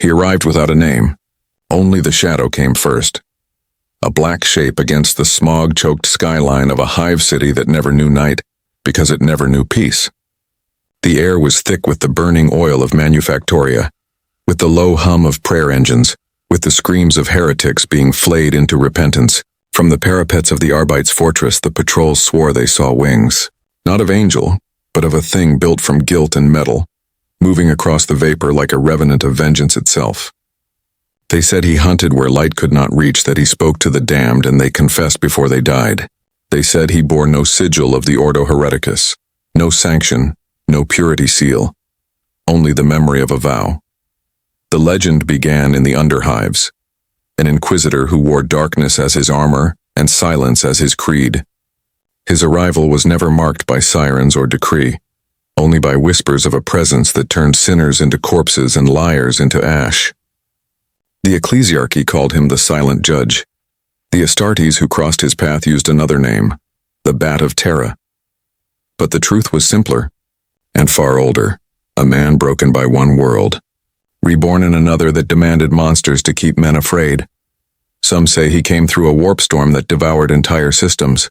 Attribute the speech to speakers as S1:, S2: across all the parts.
S1: He arrived without a name. Only the shadow came first. A black shape against the smog-choked skyline of a hive city that never knew night, because it never knew peace. The air was thick with the burning oil of manufactoria, with the low hum of prayer engines, with the screams of heretics being flayed into repentance. From the parapets of the Arbite's fortress, the patrols swore they saw wings, not of angel, but of a thing built from guilt and metal, moving across the vapor like a revenant of vengeance itself. They said he hunted where light could not reach, that he spoke to the damned, and they confessed before they died. They said he bore no sigil of the Ordo Hereticus, no sanction, no purity seal, only the memory of a vow. The legend began in the underhives, an inquisitor who wore darkness as his armor and silence as his creed. His arrival was never marked by sirens or decree, only by whispers of a presence that turned sinners into corpses and liars into ash. The ecclesiarchy called him the Silent Judge. The Astartes who crossed his path used another name, the Bat of Terra. But the truth was simpler, and far older, a man broken by one world, reborn in another that demanded monsters to keep men afraid. Some say he came through a warp storm that devoured entire systems.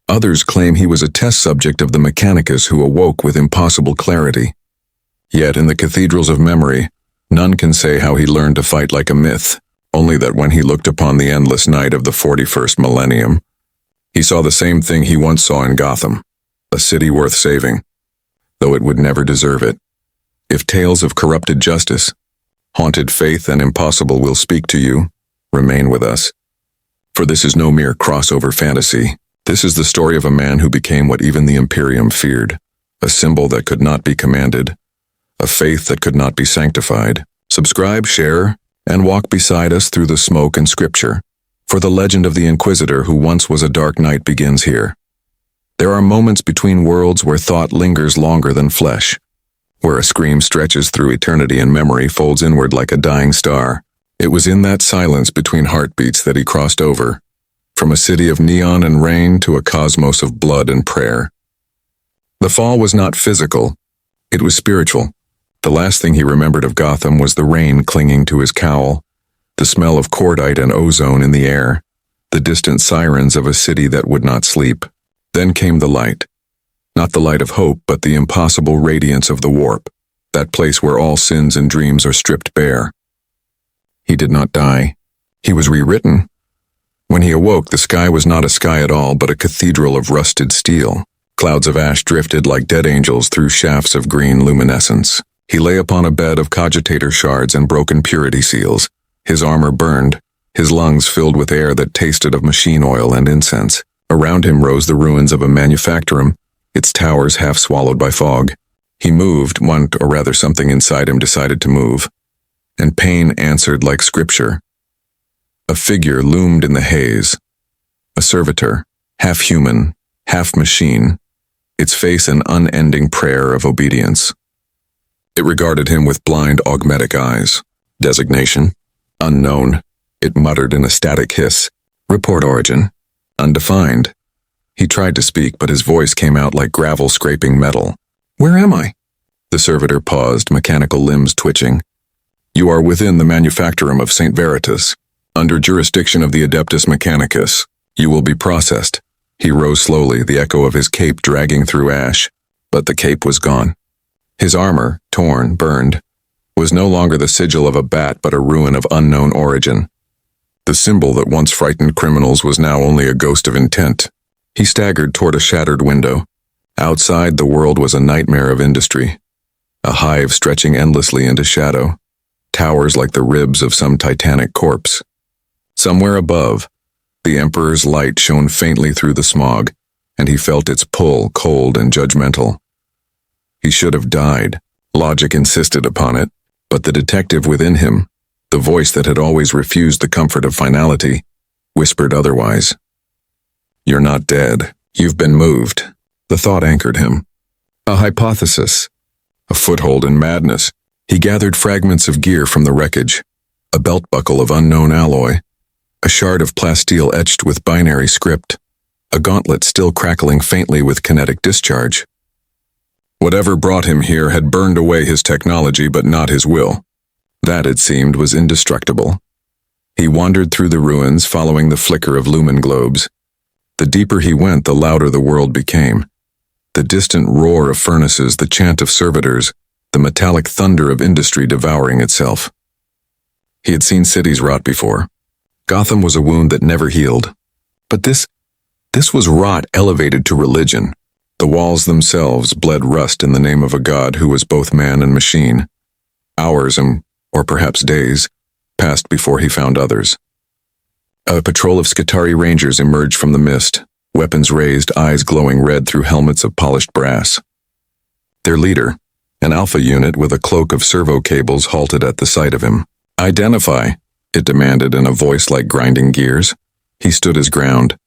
S1: Others claim he was a test subject of the Mechanicus who awoke with impossible clarity. Yet in the cathedrals of memory, none can say how he learned to fight like a myth, only that when he looked upon the endless night of the 41st millennium, he saw the same thing he once saw in Gotham, a city worth saving, though it would never deserve it. If tales of corrupted justice, haunted faith, and impossible will speak to you, remain with us. For this is no mere crossover fantasy. This is the story of a man who became what even the Imperium feared, a symbol that could not be commanded, a faith that could not be sanctified. Subscribe, share, and walk beside us through the smoke and scripture, for the legend of the Inquisitor who once was a dark knight begins here. There are moments between worlds where thought lingers longer than flesh, where a scream stretches through eternity and memory folds inward like a dying star. It was in that silence between heartbeats that he crossed over, from a city of neon and rain to a cosmos of blood and prayer. The fall was not physical, it was spiritual. The last thing he remembered of Gotham was the rain clinging to his cowl, the smell of cordite and ozone in the air, the distant sirens of a city that would not sleep. Then came the light. Not the light of hope, but the impossible radiance of the warp, that place where all sins and dreams are stripped bare. He did not die. He was rewritten. When he awoke, the sky was not a sky at all, but a cathedral of rusted steel. Clouds of ash drifted like dead angels through shafts of green luminescence. He lay upon a bed of cogitator shards and broken purity seals. His armor burned, his lungs filled with air that tasted of machine oil and incense. Around him rose the ruins of a manufactorum, its towers half swallowed by fog. He moved, or rather something inside him decided to move, and pain answered like scripture. A figure loomed in the haze, a servitor, half human, half machine, its face an unending prayer of obedience. It regarded him with blind augmetic eyes. Designation, unknown. It muttered in a static hiss. Report origin, undefined. He tried to speak, but his voice came out like gravel scraping metal. Where am I? The servitor paused, mechanical limbs twitching. You are within the manufactorum of St. Veritas, under jurisdiction of the Adeptus Mechanicus. You will be processed. He rose slowly, the echo of his cape dragging through ash, but the cape was gone. His armor, torn, burned, was no longer the sigil of a bat but a ruin of unknown origin. The symbol that once frightened criminals was now only a ghost of intent. He staggered toward a shattered window. Outside, the world was a nightmare of industry, a hive stretching endlessly into shadow, towers like the ribs of some titanic corpse. Somewhere above, the Emperor's light shone faintly through the smog, and he felt its pull, cold and judgmental. He should have died. Logic insisted upon it, but the detective within him, the voice that had always refused the comfort of finality, whispered otherwise. You're not dead. You've been moved. The thought anchored him. A hypothesis. A foothold in madness. He gathered fragments of gear from the wreckage, a belt buckle of unknown alloy, a shard of plasteel etched with binary script, a gauntlet still crackling faintly with kinetic discharge. Whatever brought him here had burned away his technology but not his will. That, it seemed, was indestructible. He wandered through the ruins, following the flicker of lumen globes. The deeper he went, the louder the world became. The distant roar of furnaces, the chant of servitors, the metallic thunder of industry devouring itself. He had seen cities rot before. Gotham was a wound that never healed. But this was rot elevated to religion. The walls themselves bled rust in the name of a god who was both man and machine. Hours, or perhaps days, passed before he found others. A patrol of Skitarii Rangers emerged from the mist, weapons raised, eyes glowing red through helmets of polished brass. Their leader, an alpha unit with a cloak of servo cables, halted at the sight of him. "Identify," it demanded in a voice like grinding gears. He stood his ground.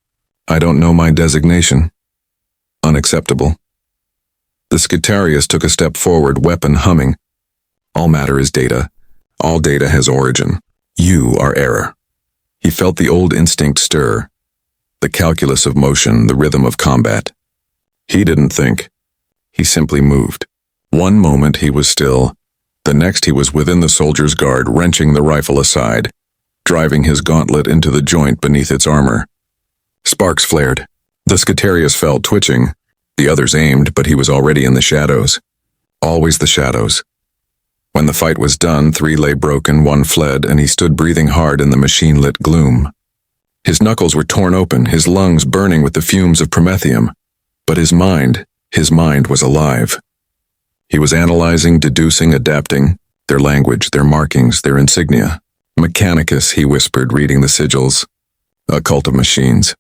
S1: "I don't know my designation." Unacceptable. The Skitarius took a step forward, weapon humming. "All matter is data. All data has origin. You are error." He felt the old instinct stir, the calculus of motion, the rhythm of combat. He didn't think. He simply moved. One moment he was still. The next he was within the soldier's guard, wrenching the rifle aside, driving his gauntlet into the joint beneath its armor. Sparks flared. The Skitarius fell, twitching. The others aimed, but he was already in the shadows. Always the shadows. When the fight was done, 3 lay broken, 1 fled, and he stood breathing hard in the machine-lit gloom. His knuckles were torn open, his lungs burning with the fumes of promethium. But his mind was alive. He was analyzing, deducing, adapting, their language, their markings, their insignia. "Mechanicus," he whispered, reading the sigils. "A cult of machines."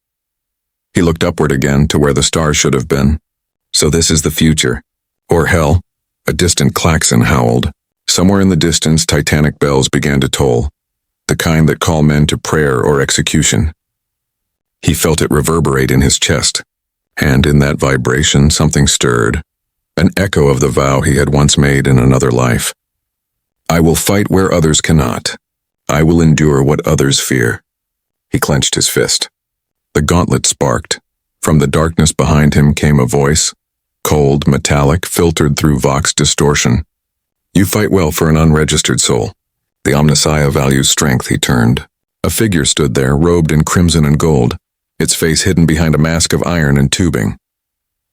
S1: He looked upward again, to where the stars should have been. So this is the future. Or hell. A distant klaxon howled. Somewhere in the distance, titanic bells began to toll, the kind that call men to prayer or execution. He felt it reverberate in his chest, and in that vibration something stirred, an echo of the vow he had once made in another life. "I will fight where others cannot. I will endure what others fear." He clenched his fist. The gauntlet sparked. From the darkness behind him came a voice, cold, metallic, filtered through Vox distortion. "You fight well for an unregistered soul. The Omnissiah values strength." He turned. A figure stood there, robed in crimson and gold, its face hidden behind a mask of iron and tubing.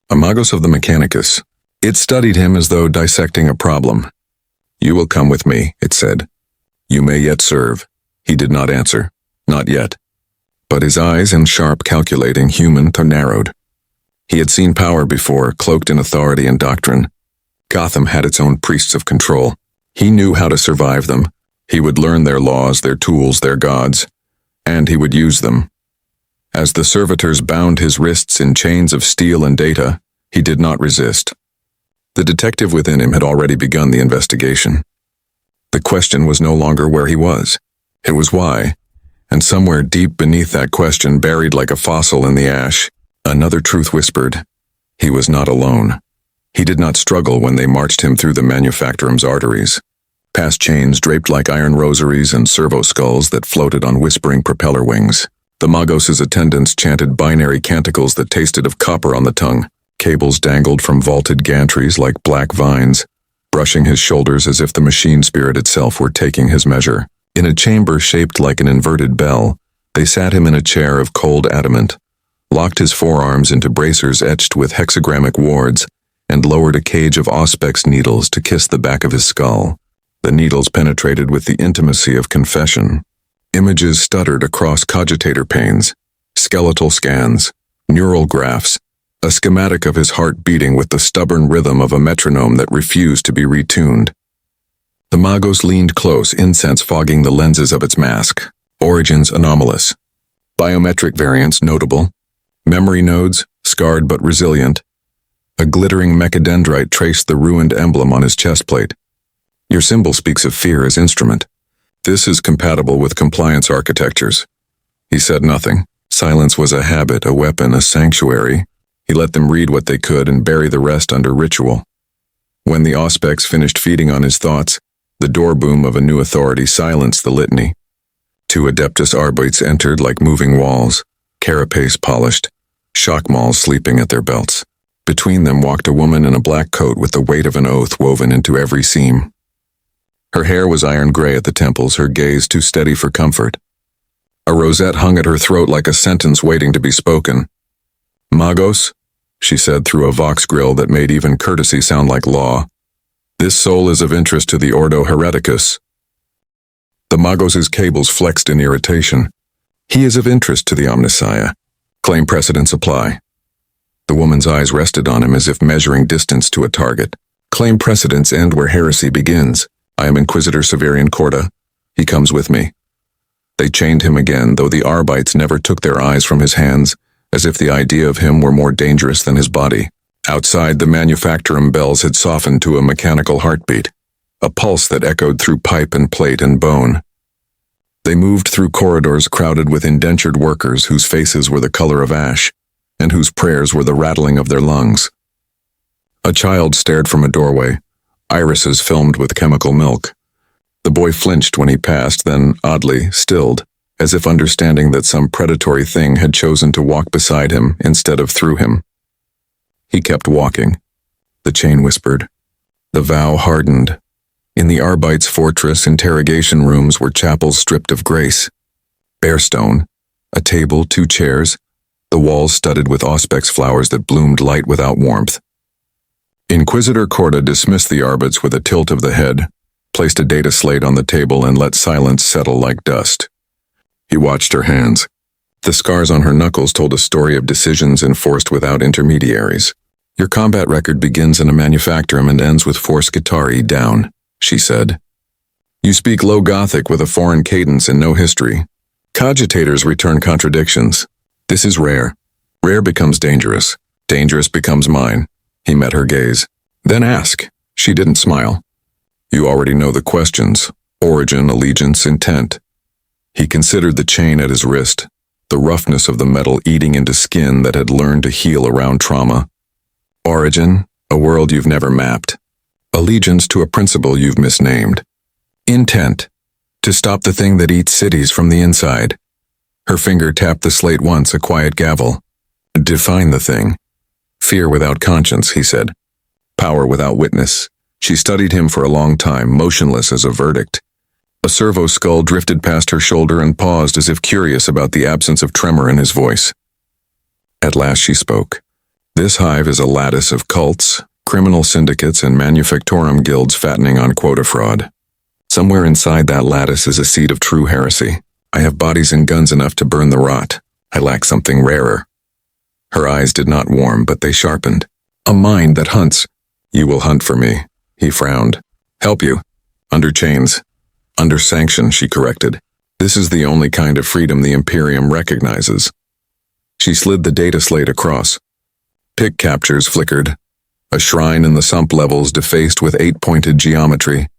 S1: A Magos of the Mechanicus. It studied him as though dissecting a problem. "You will come with me," it said. "You may yet serve." He did not answer. Not yet. But his eyes, in sharp, calculating, human, narrowed. He had seen power before, cloaked in authority and doctrine. Gotham had its own priests of control. He knew how to survive them. He would learn their laws, their tools, their gods, and he would use them. As the servitors bound his wrists in chains of steel and data, he did not resist. The detective within him had already begun the investigation. The question was no longer where he was. It was why. And somewhere deep beneath that question, buried like a fossil in the ash, another truth whispered. He was not alone. He did not struggle when they marched him through the manufactorum's arteries, past chains draped like iron rosaries and servo skulls that floated on whispering propeller wings. The Magos' attendants chanted binary canticles that tasted of copper on the tongue. Cables dangled from vaulted gantries like black vines, brushing his shoulders as if the machine spirit itself were taking his measure. In a chamber shaped like an inverted bell, they sat him in a chair of cold adamant, locked his forearms into bracers etched with hexagrammic wards, and lowered a cage of auspex needles to kiss the back of his skull. The needles penetrated with the intimacy of confession. Images stuttered across cogitator panes, skeletal scans, neural graphs, a schematic of his heart beating with the stubborn rhythm of a metronome that refused to be retuned. The Magos leaned close, incense fogging the lenses of its mask. Origins anomalous. Biometric variants notable. Memory nodes, scarred but resilient. A glittering mechadendrite traced the ruined emblem on his chest plate. Your symbol speaks of fear as instrument. This is compatible with compliance architectures. He said nothing. Silence was a habit, a weapon, a sanctuary. He let them read what they could and bury the rest under ritual. When the auspex finished feeding on his thoughts, the door boom of a new authority silenced the litany. 2 Adeptus Arbites entered like moving walls, carapace polished, shock malls sleeping at their belts. Between them walked a woman in a black coat with the weight of an oath woven into every seam. Her hair was iron gray at the temples, her gaze too steady for comfort. A rosette hung at her throat like a sentence waiting to be spoken. "Magos," she said through a vox grill that made even courtesy sound like law. "This soul is of interest to the Ordo Hereticus." The Magos' cables flexed in irritation. "He is of interest to the Omnissiah. Claim precedence apply." The woman's eyes rested on him as if measuring distance to a target. "Claim precedence end where heresy begins. I am Inquisitor Severian Corda. He comes with me." They chained him again, though the Arbites never took their eyes from his hands, as if the idea of him were more dangerous than his body. Outside, the manufactorum bells had softened to a mechanical heartbeat, a pulse that echoed through pipe and plate and bone. They moved through corridors crowded with indentured workers whose faces were the color of ash, and whose prayers were the rattling of their lungs. A child stared from a doorway, irises filmed with chemical milk. The boy flinched when he passed, then, oddly, stilled, as if understanding that some predatory thing had chosen to walk beside him instead of through him. He kept walking. The chain whispered. The vow hardened. In the Arbites' fortress, interrogation rooms were chapels stripped of grace. Bare stone, a table, 2 chairs, the walls studded with auspex flowers that bloomed light without warmth. Inquisitor Corda dismissed the Arbites with a tilt of the head, placed a data slate on the table, and let silence settle like dust. He watched her hands. The scars on her knuckles told a story of decisions enforced without intermediaries. "Your combat record begins in a manufactorum and ends with Force Guitari down," she said. "You speak low Gothic with a foreign cadence and no history. Cogitators return contradictions. This is rare. Rare becomes dangerous. Dangerous becomes mine." He met her gaze. "Then ask." She didn't smile. "You already know the questions. Origin, allegiance, intent." He considered the chain at his wrist, the roughness of the metal eating into skin that had learned to heal around trauma. Origin, a world you've never mapped. Allegiance to a principle you've misnamed. Intent, to stop the thing that eats cities from the inside. Her finger tapped the slate once, a quiet gavel. Define the thing. Fear without conscience, he said. Power without witness. She studied him for a long time, motionless as a verdict. A servo skull drifted past her shoulder and paused as if curious about the absence of tremor in his voice. At last she spoke. This hive is a lattice of cults, criminal syndicates, and manufactorum guilds fattening on quota fraud. Somewhere inside that lattice is a seed of true heresy. I have bodies and guns enough to burn the rot. I lack something rarer. Her eyes did not warm, but they sharpened. A mind that hunts. You will hunt for me, he frowned. Help you. Under chains. Under sanction, she corrected. This is the only kind of freedom the Imperium recognizes. She slid the data slate across. Pick captures flickered. A shrine in the sump levels defaced with 8-pointed geometry.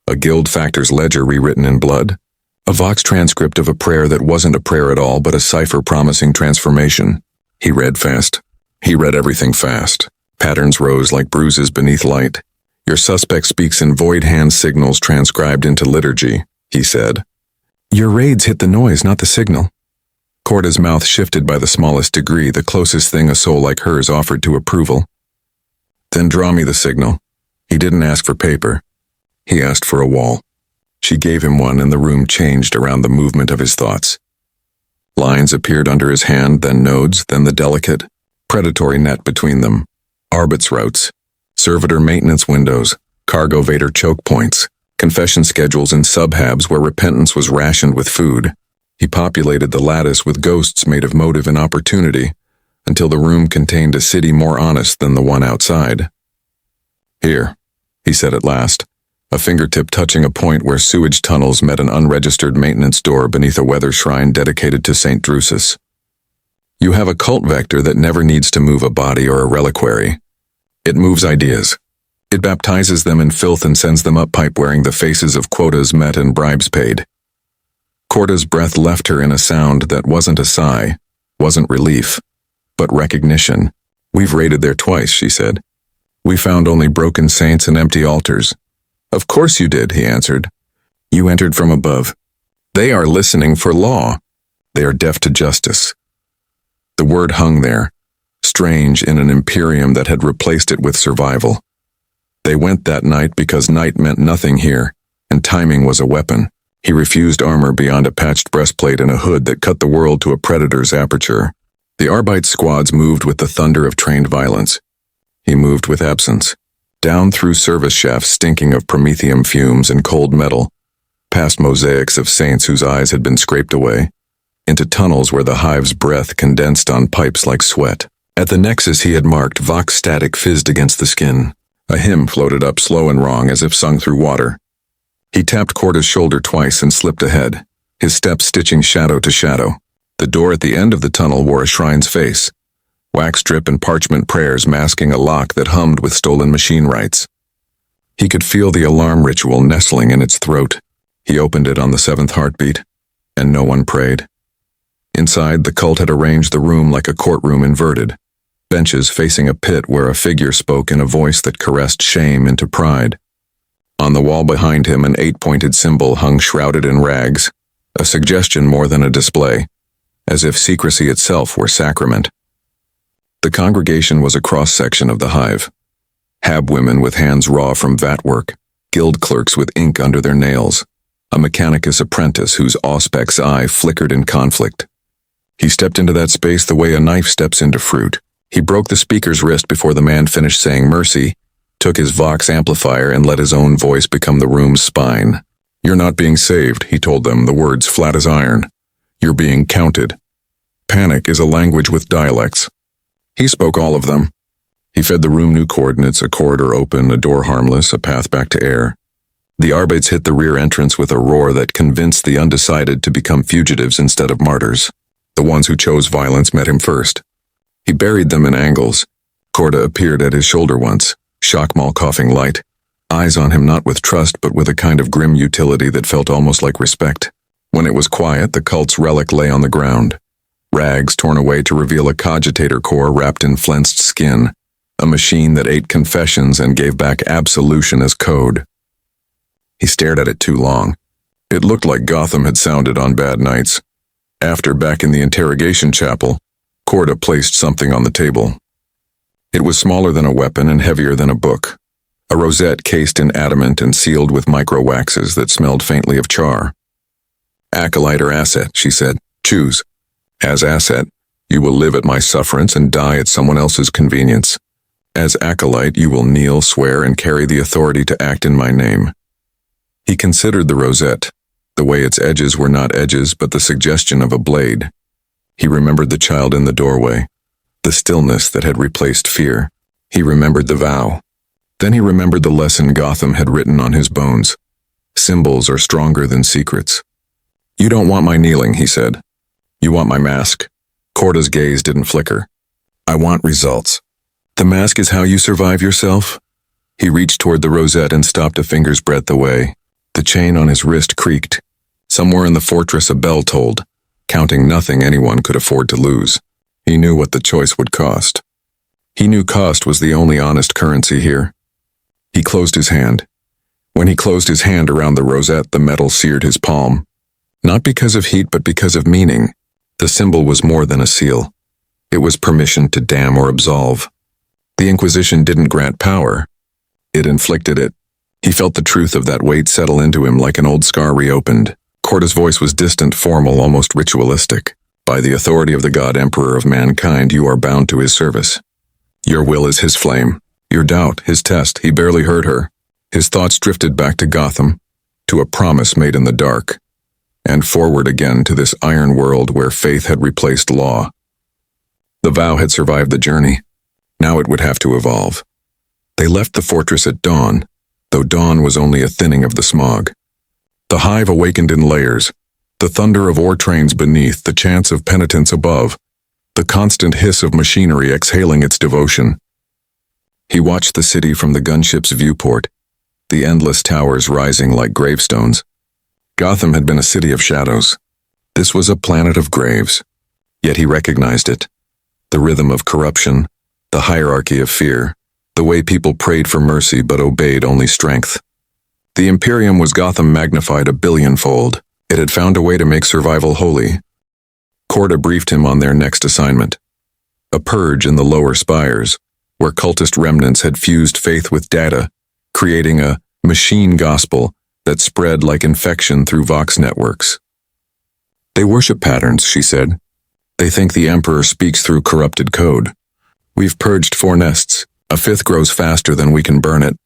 S1: A guild factor's ledger rewritten in blood. A vox transcript of a prayer that wasn't a prayer at all, but a cipher promising transformation. He read fast. He read everything fast. Patterns rose like bruises beneath light. Your suspect speaks in void hand signals transcribed into liturgy, he said. Your raids hit the noise, not the signal. Corda's mouth shifted by the smallest degree, the closest thing a soul like hers offered to approval. Then draw me the signal. He didn't ask for paper. He asked for a wall. She gave him one, and the room changed around the movement of his thoughts. Lines appeared under his hand, then nodes, then the delicate, predatory net between them. Arbits routes, servitor maintenance windows, cargo vader choke points, confession schedules and subhabs where repentance was rationed with food. He populated the lattice with ghosts made of motive and opportunity, until the room contained a city more honest than the one outside. Here, he said at last, a fingertip touching a point where sewage tunnels met an unregistered maintenance door beneath a weather shrine dedicated to St. Drusus. You have a cult vector that never needs to move a body or a reliquary. It moves ideas. It baptizes them in filth and sends them up pipe wearing the faces of quotas met and bribes paid. Corda's breath left her in a sound that wasn't a sigh, wasn't relief, but recognition. We've raided there twice, she said. We found only broken saints and empty altars. Of course you did, he answered. You entered from above. They are listening for law. They are deaf to justice. The word hung there, strange in an Imperium that had replaced it with survival. They went that night because night meant nothing here, and timing was a weapon. He refused armor beyond a patched breastplate and a hood that cut the world to a predator's aperture. The Arbite squads moved with the thunder of trained violence. He moved with absence, down through service shafts stinking of promethium fumes and cold metal, past mosaics of saints whose eyes had been scraped away, into tunnels where the hive's breath condensed on pipes like sweat. At the nexus he had marked, vox static fizzed against the skin. A hymn floated up slow and wrong as if sung through water. He tapped Corda's shoulder twice and slipped ahead, his steps stitching shadow to shadow. The door at the end of the tunnel wore a shrine's face, wax drip and parchment prayers masking a lock that hummed with stolen machine rites. He could feel the alarm ritual nestling in its throat. He opened it on the 7th heartbeat, and no one prayed. Inside, the cult had arranged the room like a courtroom inverted, benches facing a pit where a figure spoke in a voice that caressed shame into pride. On the wall behind him, an 8-pointed symbol hung shrouded in rags, a suggestion more than a display, as if secrecy itself were sacrament. The congregation was a cross-section of the hive. Hab women with hands raw from vat work, guild clerks with ink under their nails, a mechanicus apprentice whose auspex eye flickered in conflict. He stepped into that space the way a knife steps into fruit. He broke the speaker's wrist before the man finished saying mercy, took his Vox amplifier and let his own voice become the room's spine. "You're not being saved," he told them, the words flat as iron. "You're being counted. Panic is a language with dialects." He spoke all of them. He fed the room new coordinates, a corridor open, a door harmless, a path back to air. The Arbites hit the rear entrance with a roar that convinced the undecided to become fugitives instead of martyrs. The ones who chose violence met him first. He buried them in angles. Corda appeared at his shoulder once, shockmaul coughing light, eyes on him not with trust but with a kind of grim utility that felt almost like respect. When it was quiet, the cult's relic lay on the ground, rags torn away to reveal a cogitator core wrapped in flensed skin, a machine that ate confessions and gave back absolution as code. He stared at it too long. It looked like Gotham had sounded on bad nights. After, back in the interrogation chapel, Corda placed something on the table. It was smaller than a weapon and heavier than a book, a rosette cased in adamant and sealed with micro-waxes that smelled faintly of char. "Acolyte or asset," she said. "Choose. As asset, you will live at my sufferance and die at someone else's convenience. As acolyte, you will kneel, swear, and carry the authority to act in my name." He considered the rosette, the way its edges were not edges but the suggestion of a blade. He remembered the child in the doorway, the stillness that had replaced fear. He remembered the vow. Then he remembered the lesson Gotham had written on his bones. Symbols are stronger than secrets. "You don't want my kneeling," he said. "You want my mask." Corda's gaze didn't flicker. "I want results." "The mask is how you survive yourself?" He reached toward the rosette and stopped a finger's breadth away. The chain on his wrist creaked. Somewhere in the fortress a bell tolled, counting nothing anyone could afford to lose. He knew what the choice would cost. He knew cost was the only honest currency here. He closed his hand. When he closed his hand around the rosette, the metal seared his palm. Not because of heat, but because of meaning. The symbol was more than a seal. It was permission to damn or absolve. The Inquisition didn't grant power. It inflicted it. He felt the truth of that weight settle into him like an old scar reopened. Corda's voice was distant, formal, almost ritualistic. "By the authority of the God Emperor of mankind, you are bound to his service. Your will is his flame. Your doubt, his test." He barely heard her. His thoughts drifted back to Gotham, to a promise made in the dark, and forward again to this iron world where faith had replaced law. The vow had survived the journey. Now it would have to evolve. They left the fortress at dawn, though dawn was only a thinning of the smog. The hive awakened in layers, the thunder of ore trains beneath, the chants of penitence above, the constant hiss of machinery exhaling its devotion. He watched the city from the gunship's viewport, the endless towers rising like gravestones. Gotham had been a city of shadows. This was a planet of graves. Yet he recognized it. The rhythm of corruption, the hierarchy of fear, the way people prayed for mercy but obeyed only strength. The Imperium was Gotham magnified a billionfold. It had found a way to make survival holy. Corda briefed him on their next assignment. A purge in the lower spires, where cultist remnants had fused faith with data, creating a machine gospel that spread like infection through Vox networks. They worship patterns, she said. They think the Emperor speaks through corrupted code. We've purged 4 nests. A 5th grows faster than we can burn it.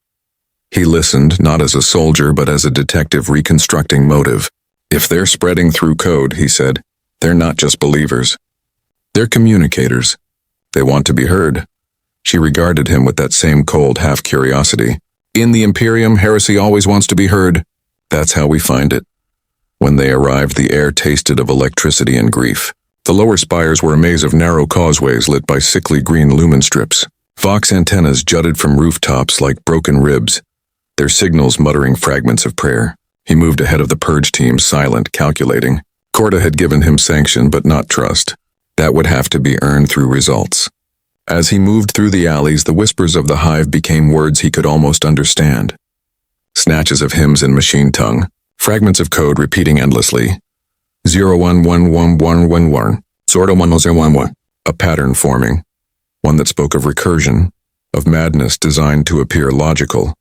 S1: He listened, not as a soldier, but as a detective reconstructing motive. If they're spreading through code, he said, they're not just believers. They're communicators. They want to be heard. She regarded him with that same cold half-curiosity. In the Imperium, heresy always wants to be heard. That's how we find it. When they arrived, the air tasted of electricity and grief. The lower spires were a maze of narrow causeways lit by sickly green lumen strips. Vox antennas jutted from rooftops like broken ribs, their signals muttering fragments of prayer. He moved ahead of the purge team, silent, calculating. Corda had given him sanction, but not trust. That would have to be earned through results. As he moved through the alleys, the whispers of the hive became words he could almost understand. Snatches of hymns in machine tongue, fragments of code repeating endlessly. 011111, sorta 1011, a pattern forming, one that spoke of recursion, of madness designed to appear logical.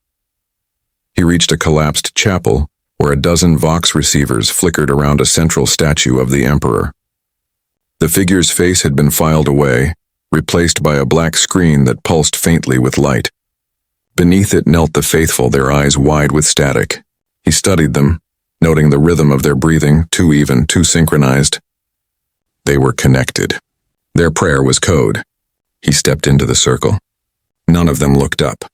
S1: He reached a collapsed chapel where a dozen Vox receivers flickered around a central statue of the Emperor. The figure's face had been filed away, replaced by a black screen that pulsed faintly with light. Beneath it knelt the faithful, their eyes wide with static. He studied them, noting the rhythm of their breathing, too even, too synchronized. They were connected. Their prayer was code. He stepped into the circle. None of them looked up.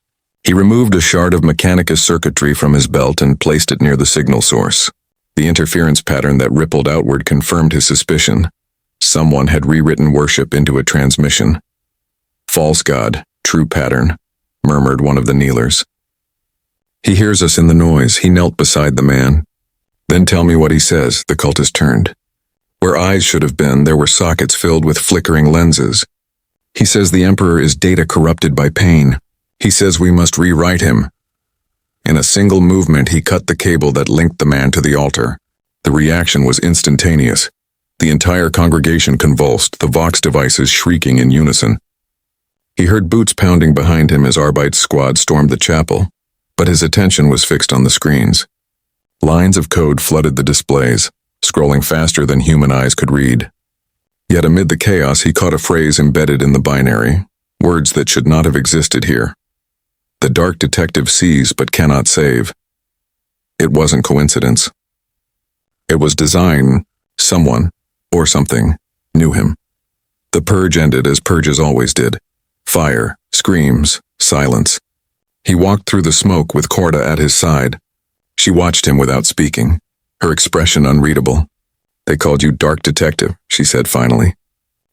S1: He removed a shard of Mechanicus circuitry from his belt and placed it near the signal source. The interference pattern that rippled outward confirmed his suspicion. Someone had rewritten worship into a transmission. False god, true pattern, murmured one of the kneelers. He hears us in the noise. He knelt beside the man. Then tell me what he says, the cultist turned. Where eyes should have been, there were sockets filled with flickering lenses. He says the Emperor is data corrupted by pain. He says we must rewrite him. In a single movement, he cut the cable that linked the man to the altar. The reaction was instantaneous. The entire congregation convulsed, the Vox devices shrieking in unison. He heard boots pounding behind him as Arbite's squad stormed the chapel, but his attention was fixed on the screens. Lines of code flooded the displays, scrolling faster than human eyes could read. Yet amid the chaos, he caught a phrase embedded in the binary, words that should not have existed here. The dark detective sees but cannot save. It wasn't coincidence. It was design. Someone, or something, knew him. The purge ended as purges always did. Fire, screams, silence. He walked through the smoke with Corda at his side. She watched him without speaking, her expression unreadable. They called you Dark Detective, she said finally.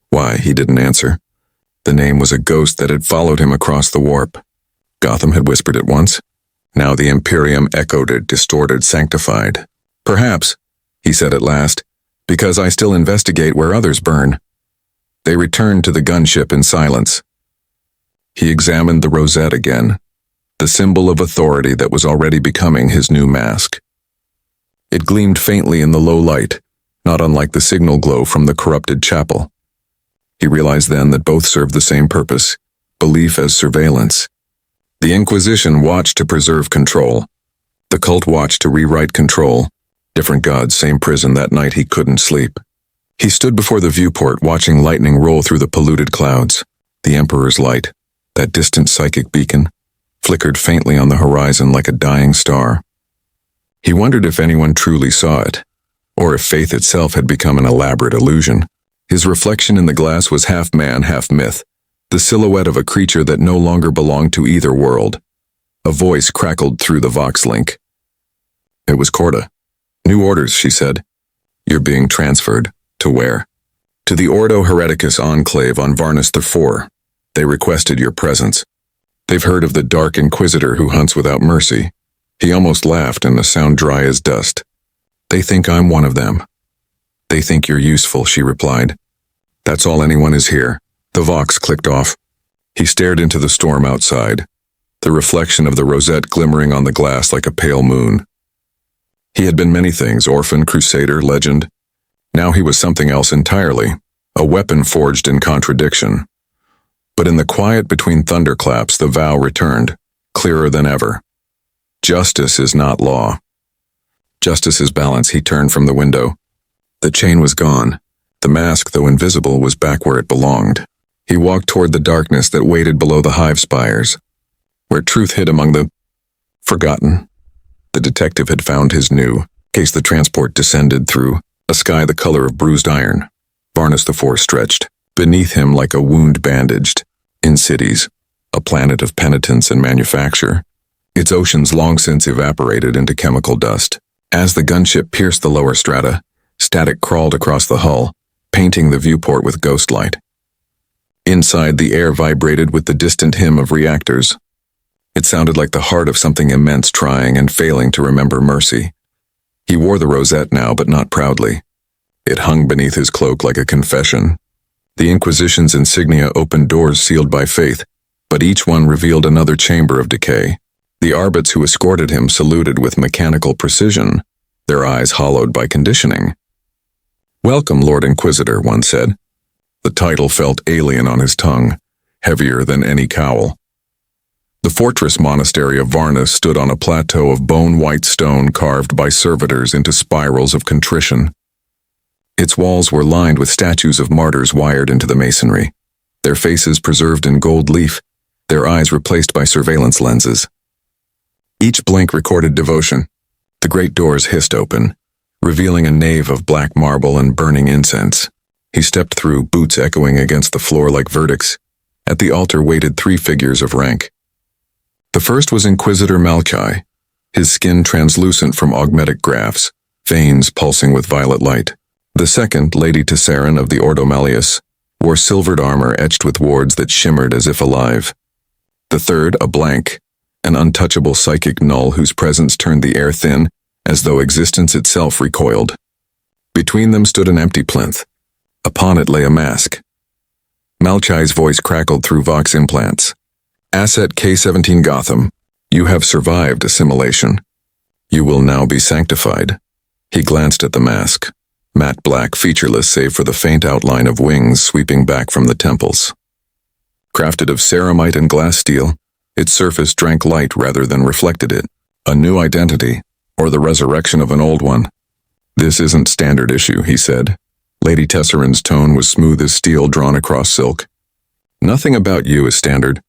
S1: Why, he didn't answer. The name was a ghost that had followed him across the warp. Gotham had whispered it once. Now the Imperium echoed it, distorted, sanctified. Perhaps, he said at last, because I still investigate where others burn. They returned to the gunship in silence. He examined the rosette again, the symbol of authority that was already becoming his new mask. It gleamed faintly in the low light, not unlike the signal glow from the corrupted chapel. He realized then that both served the same purpose, belief as surveillance. The Inquisition watched to preserve control. The cult watched to rewrite control. Different gods, same prison. That night he couldn't sleep. He stood before the viewport, watching lightning roll through the polluted clouds. The Emperor's light, that distant psychic beacon, flickered faintly on the horizon like a dying star. He wondered if anyone truly saw it, or if faith itself had become an elaborate illusion. His reflection in the glass was half man, half myth, the silhouette of a creature that no longer belonged to either world. A voice crackled through the Vox link. It was Corda. New orders, she said. You're being transferred. To where? To the Ordo Hereticus Enclave on Varnus IV. They requested your presence. They've heard of the Dark Inquisitor who hunts without mercy. He almost laughed, and the sound dry as dust. They think I'm one of them. They think you're useful, she replied. That's all anyone is here. The Vox clicked off. He stared into the storm outside, the reflection of the rosette glimmering on the glass like a pale moon. He had been many things, orphan, crusader, legend. Now he was something else entirely, a weapon forged in contradiction. But in the quiet between thunderclaps, the vow returned, clearer than ever. Justice is not law. Just as his balance, he turned from the window. The chain was gone. The mask, though invisible, was back where it belonged. He walked toward the darkness that waited below the hive spires, where truth hid among the forgotten. The detective had found his new case. The transport descended through a sky the color of bruised iron. Varnus IV stretched beneath him like a wound bandaged. In cities, a planet of penitence and manufacture, its oceans long since evaporated into chemical dust. As the gunship pierced the lower strata, static crawled across the hull, painting the viewport with ghost light. Inside, the air vibrated with the distant hymn of reactors. It sounded like the heart of something immense trying and failing to remember mercy. He wore the rosette now, but not proudly. It hung beneath his cloak like a confession. The Inquisition's insignia opened doors sealed by faith, but each one revealed another chamber of decay. The Arbits who escorted him saluted with mechanical precision, their eyes hollowed by conditioning. "Welcome, Lord Inquisitor," one said. The title felt alien on his tongue, heavier than any cowl. The fortress monastery of Varnus stood on a plateau of bone-white stone carved by servitors into spirals of contrition. Its walls were lined with statues of martyrs wired into the masonry, their faces preserved in gold leaf, their eyes replaced by surveillance lenses. Each blink recorded devotion. The great doors hissed open, revealing a nave of black marble and burning incense. He stepped through, boots echoing against the floor like verdicts. At the altar waited 3 figures of rank. The first was Inquisitor Malkai, his skin translucent from augmetic grafts, veins pulsing with violet light. The second, Lady Tesseran of the Ordo Malleus, wore silvered armor etched with wards that shimmered as if alive. The third, a blank, an untouchable psychic null whose presence turned the air thin, as though existence itself recoiled. Between them stood an empty plinth. Upon it lay a mask. Malchai's voice crackled through Vox implants. "Asset K-17 Gotham, you have survived assimilation. You will now be sanctified." He glanced at the mask, matte black, featureless save for the faint outline of wings sweeping back from the temples. Crafted of ceramite and glass steel, its surface drank light rather than reflected it. A new identity, or the resurrection of an old one. "This isn't standard issue," he said. Lady Tesseran's tone was smooth as steel drawn across silk. "Nothing about you is standard.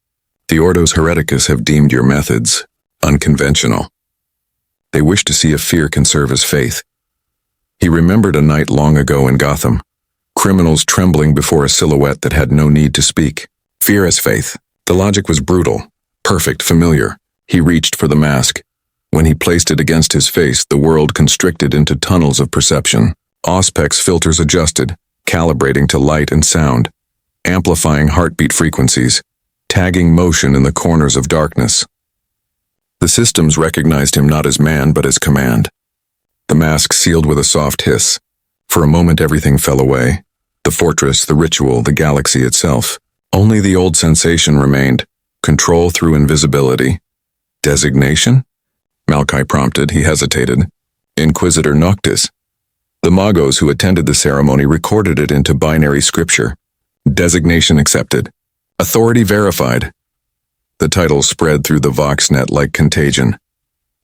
S1: The Ordos Hereticus have deemed your methods unconventional. They wish to see if fear can serve as faith." He remembered a night long ago in Gotham, criminals trembling before a silhouette that had no need to speak. Fear as faith. The logic was brutal, perfect, familiar. He reached for the mask. When he placed it against his face, the world constricted into tunnels of perception. Auspex filters adjusted, calibrating to light and sound, amplifying heartbeat frequencies, tagging motion in the corners of darkness. The systems recognized him not as man but as command. The mask sealed with a soft hiss. For a moment everything fell away. The fortress, the ritual, the galaxy itself. Only the old sensation remained. Control through invisibility. "Designation?" Malkai prompted. He hesitated. "Inquisitor Noctis." The Magos who attended the ceremony recorded it into binary scripture. Designation accepted. Authority verified. The title spread through the Voxnet like contagion.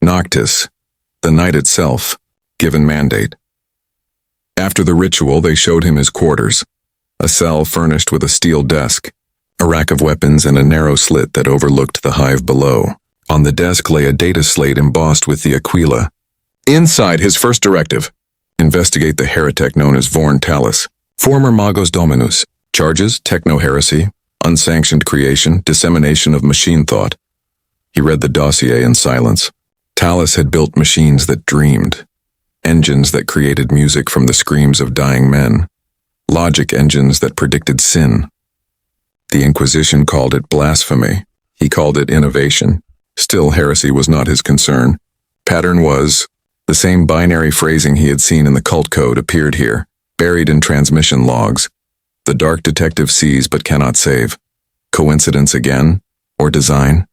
S1: Noctis, the night itself, given mandate. After the ritual, they showed him his quarters. A cell furnished with a steel desk, a rack of weapons, and a narrow slit that overlooked the hive below. On the desk lay a data slate embossed with the Aquila. Inside, his first directive. Investigate the heretic known as Vorn Talus, former Magos Dominus. Charges, techno-heresy, unsanctioned creation, dissemination of machine thought. He read the dossier in silence. Talus had built machines that dreamed, engines that created music from the screams of dying men, logic engines that predicted sin. The Inquisition called it blasphemy. He called it innovation. Still, heresy was not his concern. Pattern was, the same binary phrasing he had seen in the cult code appeared here, buried in transmission logs. The dark detective sees but cannot save. Coincidence again? Or design?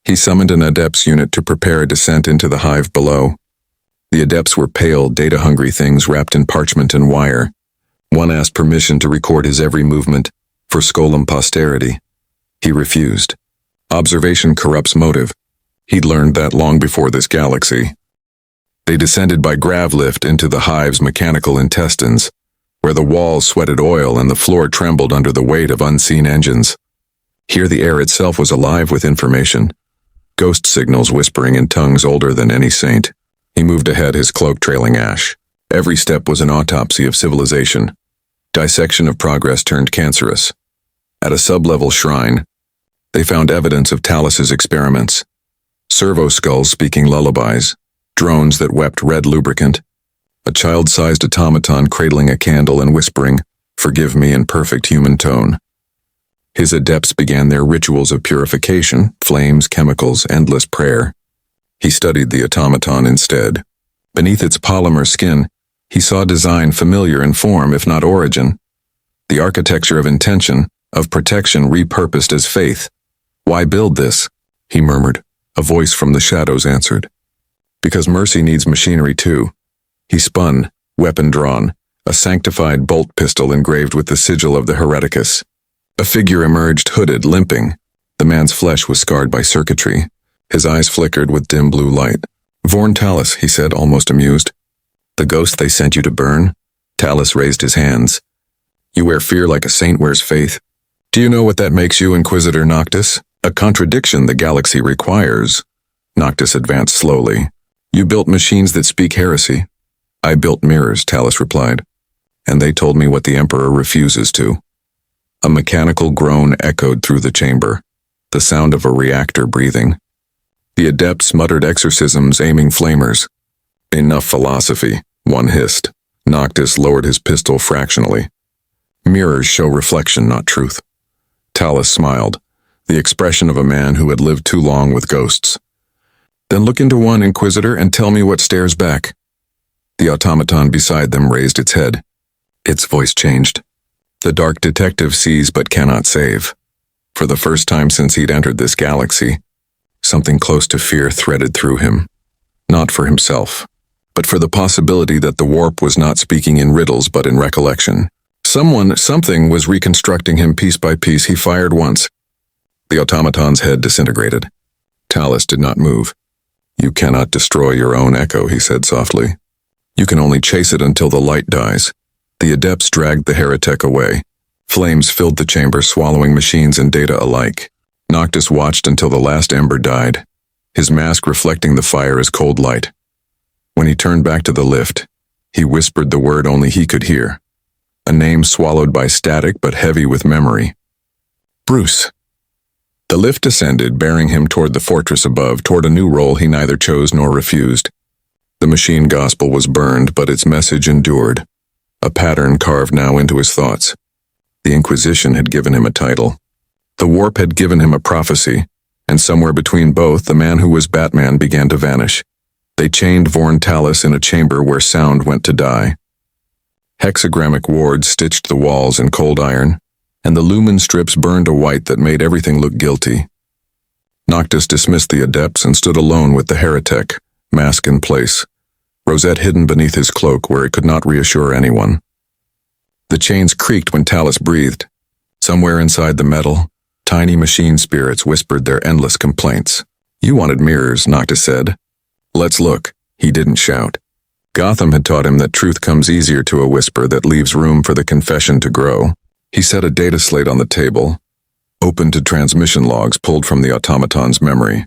S1: He summoned an Adepts unit to prepare a descent into the hive below. The Adepts were pale, data-hungry things wrapped in parchment and wire. One asked permission to record his every movement, for Scolum posterity. He refused. Observation corrupts motive. He'd learned that long before this galaxy. They descended by grav lift into the hive's mechanical intestines, where the walls sweated oil and the floor trembled under the weight of unseen engines. Here the air itself was alive with information. Ghost signals whispering in tongues older than any saint. He moved ahead, his cloak trailing ash. Every step was an autopsy of civilization. Dissection of progress turned cancerous. At a sub-level shrine, they found evidence of Talus's experiments. Servo skulls speaking lullabies, drones that wept red lubricant, a child-sized automaton cradling a candle and whispering, "Forgive me," in perfect human tone. His adepts began their rituals of purification, flames, chemicals, endless prayer. He studied the automaton instead. Beneath its polymer skin, he saw design familiar in form, if not origin. The architecture of intention, of protection repurposed as faith. "Why build this?" he murmured. A voice from the shadows answered. "Because mercy needs machinery too." He spun, weapon drawn, a sanctified bolt pistol engraved with the sigil of the Hereticus. A figure emerged, hooded, limping. The man's flesh was scarred by circuitry. His eyes flickered with dim blue light. "Vorn Talus," he said, almost amused. "The ghost they sent you to burn?" Talus raised his hands. "You wear fear like a saint wears faith. Do you know what that makes you, Inquisitor Noctis? A contradiction the galaxy requires." Noctis advanced slowly. "You built machines that speak heresy." "I built mirrors," Talus replied. "And they told me what the Emperor refuses to." A mechanical groan echoed through the chamber, the sound of a reactor breathing. The adepts muttered exorcisms, aiming flamers. "Enough philosophy," one hissed. Noctis lowered his pistol fractionally. "Mirrors show reflection, not truth." Talus smiled, the expression of a man who had lived too long with ghosts. "Then look into one, Inquisitor, and tell me what stares back." The automaton beside them raised its head. Its voice changed. "The dark detective sees but cannot save." For the first time since he'd entered this galaxy, something close to fear threaded through him. Not for himself, but for the possibility that the warp was not speaking in riddles but in recollection. Something was reconstructing him piece by piece. He fired once. The automaton's head disintegrated. Talus did not move. "You cannot destroy your own echo," he said softly. "You can only chase it until the light dies." The adepts dragged the heretic away. Flames filled the chamber, swallowing machines and data alike. Noctis watched until the last ember died, his mask reflecting the fire as cold light. When he turned back to the lift, he whispered the word only he could hear. A name swallowed by static but heavy with memory. "Bruce." The lift descended, bearing him toward the fortress above, toward a new role he neither chose nor refused. The machine gospel was burned, but its message endured. A pattern carved now into his thoughts. The Inquisition had given him a title. The warp had given him a prophecy, and somewhere between both, the man who was Batman began to vanish. They chained Vorn Talus in a chamber where sound went to die. Hexagrammic wards stitched the walls in cold iron, and the lumen strips burned a white that made everything look guilty. Noctis dismissed the adepts and stood alone with the heretic, mask in place, rosette hidden beneath his cloak where it could not reassure anyone. The chains creaked when Talus breathed. Somewhere inside the metal, tiny machine spirits whispered their endless complaints. "You wanted mirrors," Noctis said. "Let's look." He didn't shout. Gotham had taught him that truth comes easier to a whisper that leaves room for the confession to grow. He set a data slate on the table, opened to transmission logs pulled from the automaton's memory.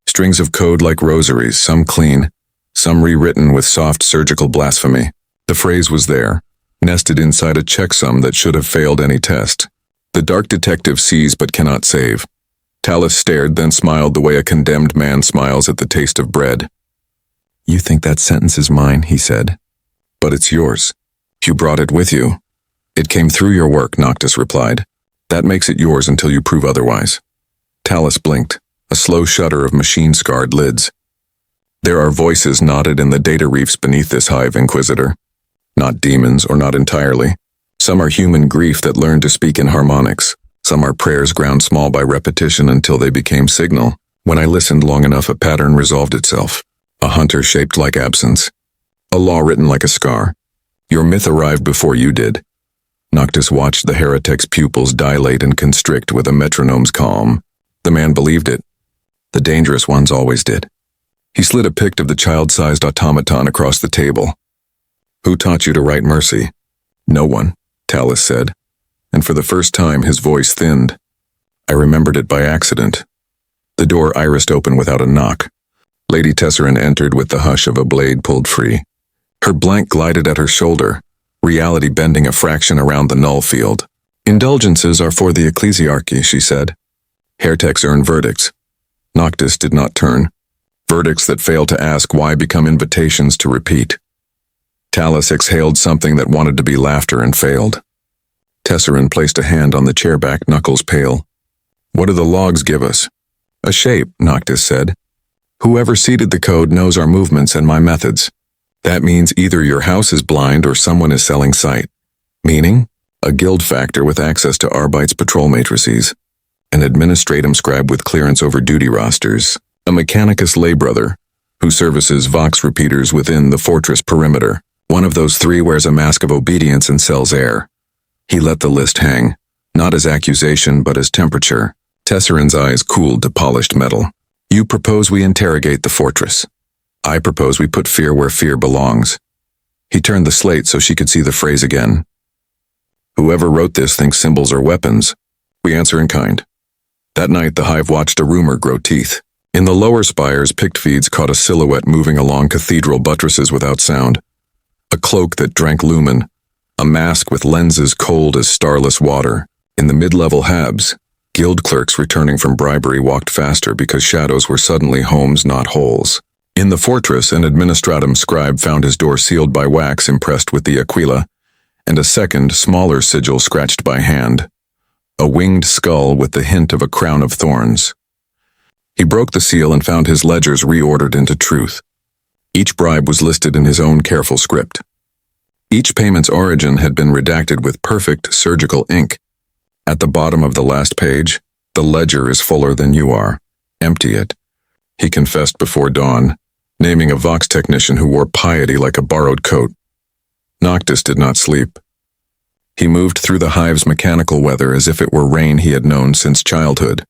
S1: Strings of code like rosaries, some clean, some rewritten with soft surgical blasphemy. The phrase was there, nested inside a checksum that should have failed any test. "The dark detective sees but cannot save." Talus stared, then smiled the way a condemned man smiles at the taste of bread. "You think that sentence is mine," he said. "But it's yours. You brought it with you." "It came through your work," Noctis replied. "That makes it yours until you prove otherwise." Talus blinked, a slow shudder of machine-scarred lids. "There are voices knotted in the data reefs beneath this hive, Inquisitor. Not demons, or not entirely. Some are human grief that learned to speak in harmonics. Some are prayers ground small by repetition until they became signal. When I listened long enough, a pattern resolved itself. A hunter shaped like absence. A law written like a scar. Your myth arrived before you did." Noctis watched the heretic's pupils dilate and constrict with a metronome's calm. The man believed it. The dangerous ones always did. He slid a pict of the child-sized automaton across the table. "Who taught you to write mercy?" "No one," Talus said, and for the first time his voice thinned. "I remembered it by accident." The door irised open without a knock. Lady Tesserin entered with the hush of a blade pulled free. Her blank glided at her shoulder, reality bending a fraction around the null field. "Indulgences are for the ecclesiarchy," she said. "Heretics earn verdicts." Noctis did not turn. Verdicts that fail to ask why become invitations to repeat. Talus exhaled something that wanted to be laughter and failed. Tesserin placed a hand on the chairback, knuckles pale. "What do the logs give us?" "A shape," Noctis said. "Whoever seeded the code knows our movements and my methods. That means either your house is blind or someone is selling sight. Meaning, a guild factor with access to Arbite's patrol matrices, an administratum scribe with clearance over duty rosters, a mechanicus lay brother who services vox repeaters within the fortress perimeter. One of those three wears a mask of obedience and sells air." He let the list hang, not as accusation but as temperature. Tesserin's eyes cooled to polished metal. "You propose we interrogate the fortress. I propose we put fear where fear belongs." He turned the slate so she could see the phrase again. "Whoever wrote this thinks symbols are weapons. We answer in kind." That night the hive watched a rumor grow teeth. In the lower spires, picked feeds caught a silhouette moving along cathedral buttresses without sound. A cloak that drank lumen, a mask with lenses cold as starless water. In the mid-level habs, guild clerks returning from bribery walked faster because shadows were suddenly homes, not holes. In the fortress, an administratum scribe found his door sealed by wax impressed with the aquila, and a second, smaller sigil scratched by hand. A winged skull with the hint of a crown of thorns. He broke the seal and found his ledgers reordered into truth. Each bribe was listed in his own careful script. Each payment's origin had been redacted with perfect surgical ink. At the bottom of the last page, "The ledger is fuller than you are. Empty it," he confessed before dawn, naming a Vox technician who wore piety like a borrowed coat. Noctis did not sleep. He moved through the hive's mechanical weather as if it were rain he had known since childhood.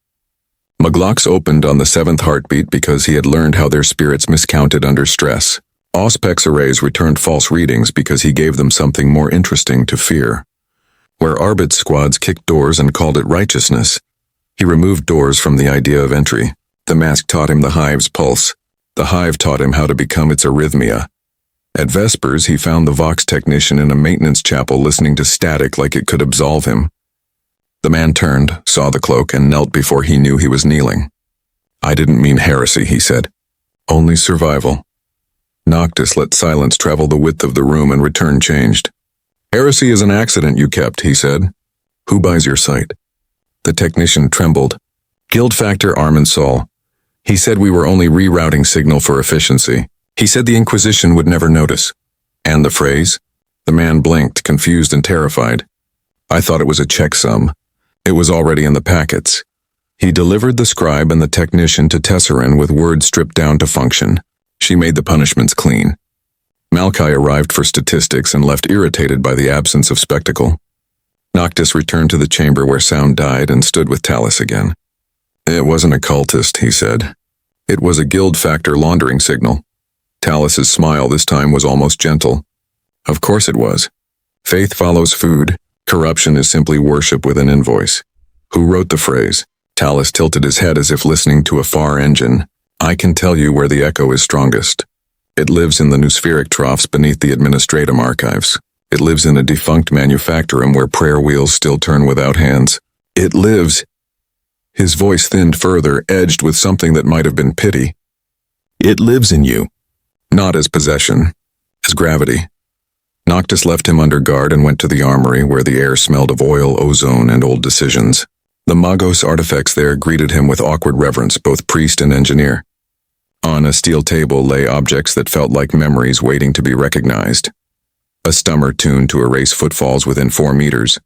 S1: Muglox opened on the 7th heartbeat because he had learned how their spirits miscounted under stress. Auspex arrays returned false readings because he gave them something more interesting to fear. Where Arbit's squads kicked doors and called it righteousness, he removed doors from the idea of entry. The mask taught him the hive's pulse. The hive taught him how to become its arrhythmia. At Vespers, he found the Vox technician in a maintenance chapel listening to static like it could absolve him. The man turned, saw the cloak, and knelt before he knew he was kneeling. "I didn't mean heresy," he said. "Only survival." Noctis let silence travel the width of the room and return changed. "Heresy is an accident you kept," he said. "Who buys your sight?" The technician trembled. "Guild factor Armansol. He said we were only rerouting signal for efficiency. He said the Inquisition would never notice." "And the phrase?" The man blinked, confused and terrified. "I thought it was a checksum. It was already in the packets." He delivered the scribe and the technician to Tesserin with words stripped down to function. She made the punishments clean. Malkai arrived for statistics and left irritated by the absence of spectacle. Noctis returned to the chamber where sound died and stood with Talus again. "It wasn't a cultist," he said. "It was a guild factor laundering signal." Talus's smile this time was almost gentle. "Of course it was. Faith follows food. Corruption is simply worship with an invoice." "Who wrote the phrase?" Talus tilted his head as if listening to a far engine. "I can tell you where the echo is strongest. It lives in the Nuspheric troughs beneath the Administratum archives. It lives in a defunct manufactorum where prayer wheels still turn without hands. It lives—" His voice thinned further, edged with something that might have been pity. "It lives in you. Not as possession, as gravity." Noctis left him under guard and went to the armory where the air smelled of oil, ozone, and old decisions. The Magos artifacts there greeted him with awkward reverence, both priest and engineer. On a steel table lay objects that felt like memories waiting to be recognized. A stummer tuned to erase footfalls within 4 meters.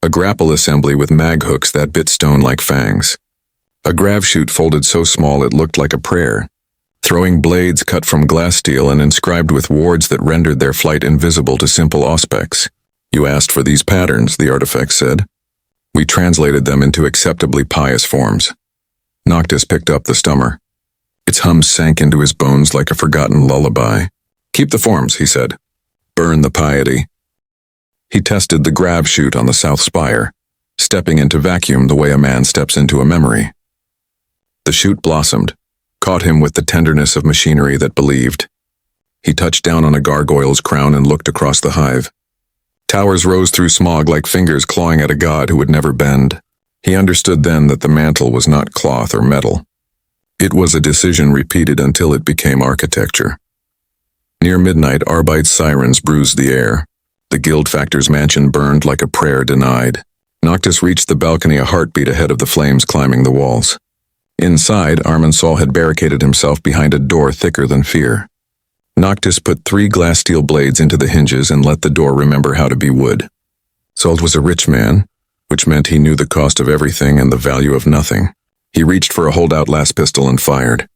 S1: A grapple assembly with mag hooks that bit stone like fangs. A grav chute folded so small it looked like a prayer. Throwing blades cut from glass steel and inscribed with wards that rendered their flight invisible to simple auspex. "You asked for these patterns," the artifact said. "We translated them into acceptably pious forms." Noctis picked up the stummer. Its hum sank into his bones like a forgotten lullaby. "Keep the forms," he said. "Burn the piety." He tested the grav chute on the south spire, stepping into vacuum the way a man steps into a memory. The chute blossomed, caught him with the tenderness of machinery that believed. He touched down on a gargoyle's crown and looked across the hive. Towers rose through smog like fingers clawing at a god who would never bend. He understood then that the mantle was not cloth or metal. It was a decision repeated until it became architecture. Near midnight, Arbite's sirens bruised the air. The guild factor's mansion burned like a prayer denied. Noctis reached the balcony a heartbeat ahead of the flames climbing the walls. Inside, Armansol had barricaded himself behind a door thicker than fear. Noctis put 3 glass steel blades into the hinges and let the door remember how to be wood. Sold was a rich man, which meant he knew the cost of everything and the value of nothing. He reached for a holdout las pistol and fired.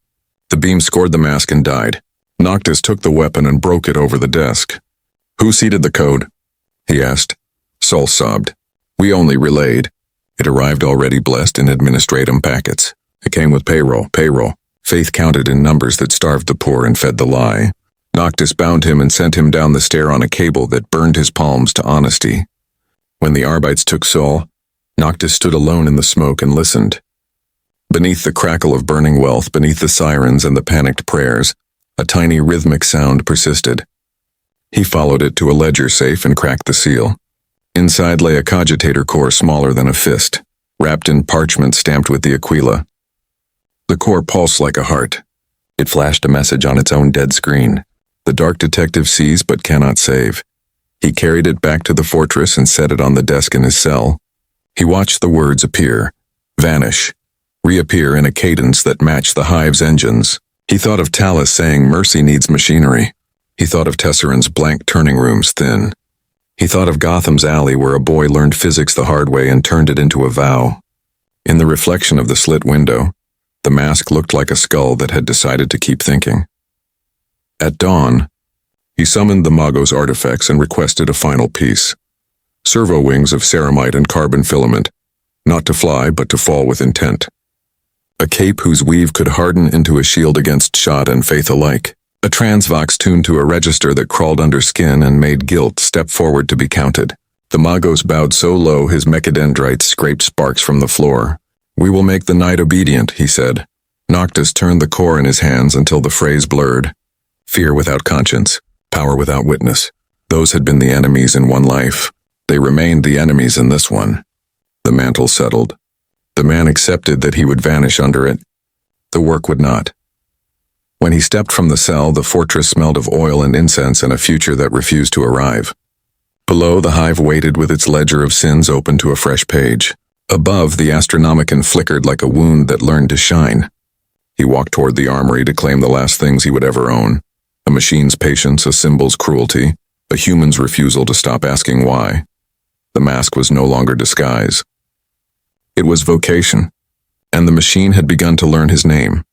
S1: The beam scored the mask and died. Noctis took the weapon and broke it over the desk. "Who seeded the code?" he asked. Sol sobbed. "We only relayed. It arrived already blessed in administratum packets. It came with payroll. Faith counted in numbers that starved the poor and fed the lie." Noctis bound him and sent him down the stair on a cable that burned his palms to honesty. When the Arbites took Sol, Noctis stood alone in the smoke and listened. Beneath the crackle of burning wealth, beneath the sirens and the panicked prayers, a tiny rhythmic sound persisted. He followed it to a ledger safe and cracked the seal. Inside lay a cogitator core smaller than a fist, wrapped in parchment stamped with the aquila. The core pulsed like a heart. It flashed a message on its own dead screen. "The dark detective sees but cannot save." He carried it back to the fortress and set it on the desk in his cell. He watched the words appear, vanish, reappear in a cadence that matched the hive's engines. He thought of Talus saying mercy needs machinery. He thought of Tesserin's blank turning rooms thin. He thought of Gotham's alley where a boy learned physics the hard way and turned it into a vow. In the reflection of the slit window, the mask looked like a skull that had decided to keep thinking. At dawn, he summoned the Magos artifacts and requested a final piece. Servo wings of ceramite and carbon filament, not to fly but to fall with intent. A cape whose weave could harden into a shield against shot and faith alike. A transvox tuned to a register that crawled under skin and made guilt step forward to be counted. The Magos bowed so low his mechadendrites scraped sparks from the floor. "We will make the night obedient," he said. Noctis turned the core in his hands until the phrase blurred. Fear without conscience, power without witness. Those had been the enemies in one life. They remained the enemies in this one. The mantle settled. The man accepted that he would vanish under it. The work would not. When he stepped from the cell, the fortress smelled of oil and incense and a future that refused to arrive. Below, the hive waited with its ledger of sins open to a fresh page. Above, the Astronomican flickered like a wound that learned to shine. He walked toward the armory to claim the last things he would ever own. A machine's patience, a symbol's cruelty, a human's refusal to stop asking why. The mask was no longer disguise. It was vocation, and the machine had begun to learn his name.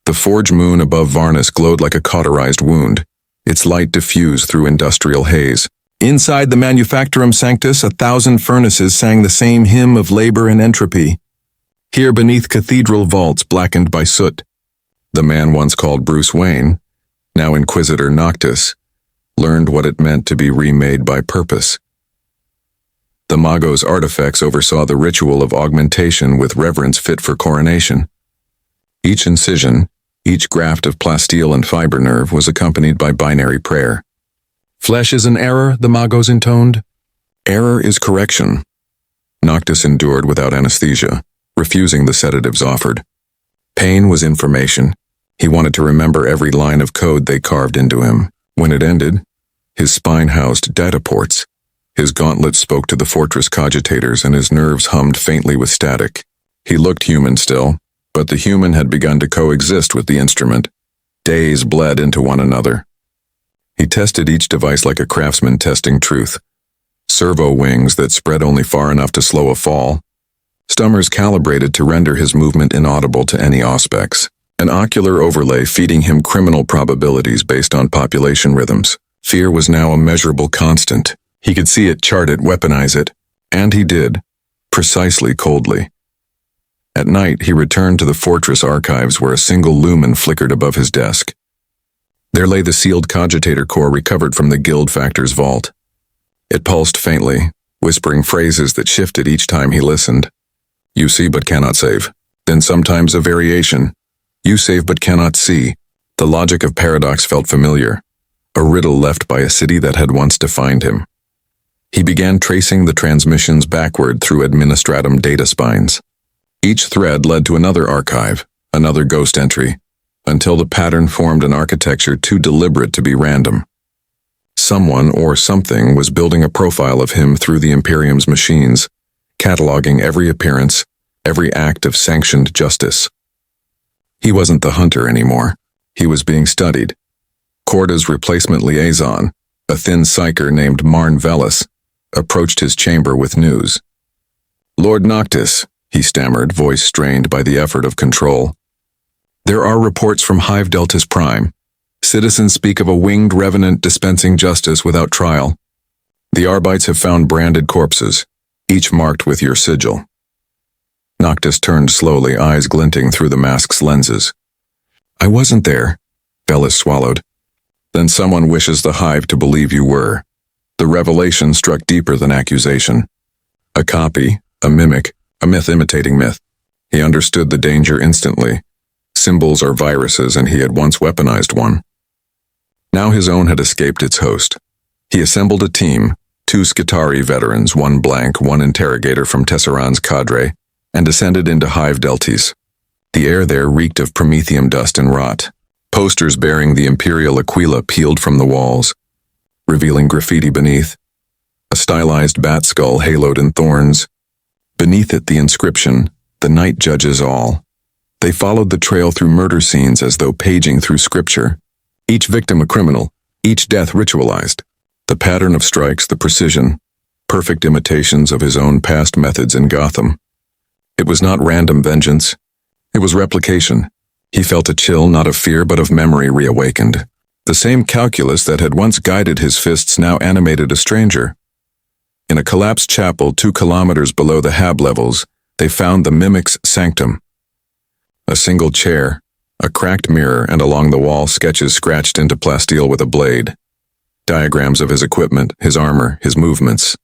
S1: The forge moon above Varnus glowed like a cauterized wound, its light diffused through industrial haze. Inside the Manufactorum Sanctus, 1,000 furnaces sang the same hymn of labor and entropy. Here beneath cathedral vaults blackened by soot, the man once called Bruce Wayne, now Inquisitor Noctis, learned what it meant to be remade by purpose. The Magos artifacts oversaw the ritual of augmentation with reverence fit for coronation. Each incision, each graft of plasteel and fiber nerve was accompanied by binary prayer. "Flesh is an error," the Magos intoned. "Error is correction." Noctis endured without anesthesia, refusing the sedatives offered. Pain was information. He wanted to remember every line of code they carved into him. When it ended, his spine housed data ports. His gauntlet spoke to the fortress cogitators and his nerves hummed faintly with static. He looked human still, but the human had begun to coexist with the instrument. Days bled into one another. He tested each device like a craftsman testing truth. Servo wings that spread only far enough to slow a fall. Stummers calibrated to render his movement inaudible to any auspex. An ocular overlay feeding him criminal probabilities based on population rhythms. Fear was now a measurable constant. He could see it, chart it, weaponize it. And he did. Precisely coldly. At night, he returned to the fortress archives where a single lumen flickered above his desk. There lay the sealed cogitator core recovered from the guild factor's vault. It pulsed faintly, whispering phrases that shifted each time he listened. You see but cannot save. Then sometimes a variation. You save but cannot see. The logic of paradox felt familiar, a riddle left by a city that had once defined him. He began tracing the transmissions backward through administratum data spines. Each thread led to another archive, another ghost entry, until the pattern formed an architecture too deliberate to be random. Someone or something was building a profile of him through the Imperium's machines, cataloging every appearance, every act of sanctioned justice. He wasn't the hunter anymore. He was being studied. Corda's replacement liaison, a thin psyker named Marn Velis, approached his chamber with news. Lord Noctis, he stammered, voice strained by the effort of control. There are reports from Hive Deltas Prime. Citizens speak of a winged revenant dispensing justice without trial. The Arbites have found branded corpses, each marked with your sigil. Noctis turned slowly, eyes glinting through the mask's lenses. I wasn't there, Velis swallowed. Then someone wishes the Hive to believe you were. The revelation struck deeper than accusation. A copy, a mimic, a myth imitating myth. He understood the danger instantly. Symbols are viruses, and he had once weaponized one. Now his own had escaped its host. He assembled a team, 2 Skitarii veterans, 1 blank, 1 interrogator from Tesseran's cadre, and descended into Hive Deltis. The air there reeked of promethium dust and rot. Posters bearing the Imperial Aquila peeled from the walls, revealing graffiti beneath. A stylized bat skull haloed in thorns. Beneath it the inscription, The Night Judges All. They followed the trail through murder scenes as though paging through scripture. Each victim a criminal, each death ritualized. The pattern of strikes, the precision, perfect imitations of his own past methods in Gotham. It was not random vengeance. It was replication. He felt a chill, not of fear, but of memory reawakened. The same calculus that had once guided his fists now animated a stranger. In a collapsed chapel 2 kilometers below the Hab levels, they found the mimic's sanctum. A single chair, a cracked mirror, and along the wall sketches scratched into plasteel with a blade. Diagrams of his equipment, his armor, his movements.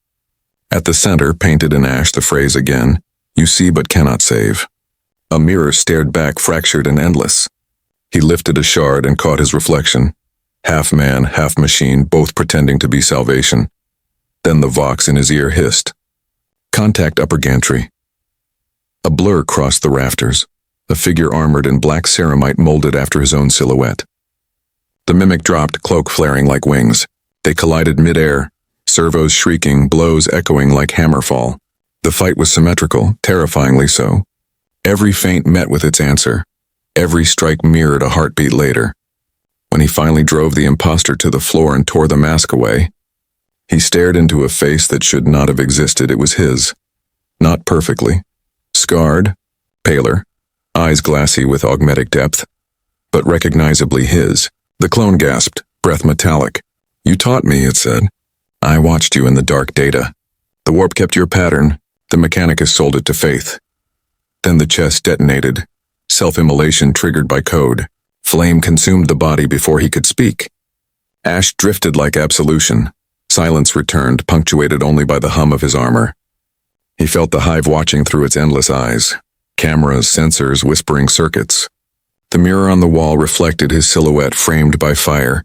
S1: At the center, painted in ash, the phrase again, you see but cannot save. A mirror stared back, fractured and endless. He lifted a shard and caught his reflection. Half man, half machine, both pretending to be salvation. Then the vox in his ear hissed. Contact upper gantry. A blur crossed the rafters. A figure armored in black ceramite molded after his own silhouette. The mimic dropped, cloak flaring like wings. They collided mid-air, servos shrieking, blows echoing like hammerfall. The fight was symmetrical, terrifyingly so. Every feint met with its answer. Every strike mirrored a heartbeat later. When he finally drove the imposter to the floor and tore the mask away, he stared into a face that should not have existed. It was his. Not perfectly. Scarred, paler, eyes glassy with augmetic depth, but recognizably his. The clone gasped, breath metallic. You taught me, it said. I watched you in the dark data. The warp kept your pattern. The Mechanicus sold it to Faith. Then the chest detonated. Self-immolation triggered by code. Flame consumed the body before he could speak. Ash drifted like absolution. Silence returned, punctuated only by the hum of his armor. He felt the Hive watching through its endless eyes. Cameras, sensors, whispering circuits. The mirror on the wall reflected his silhouette framed by fire,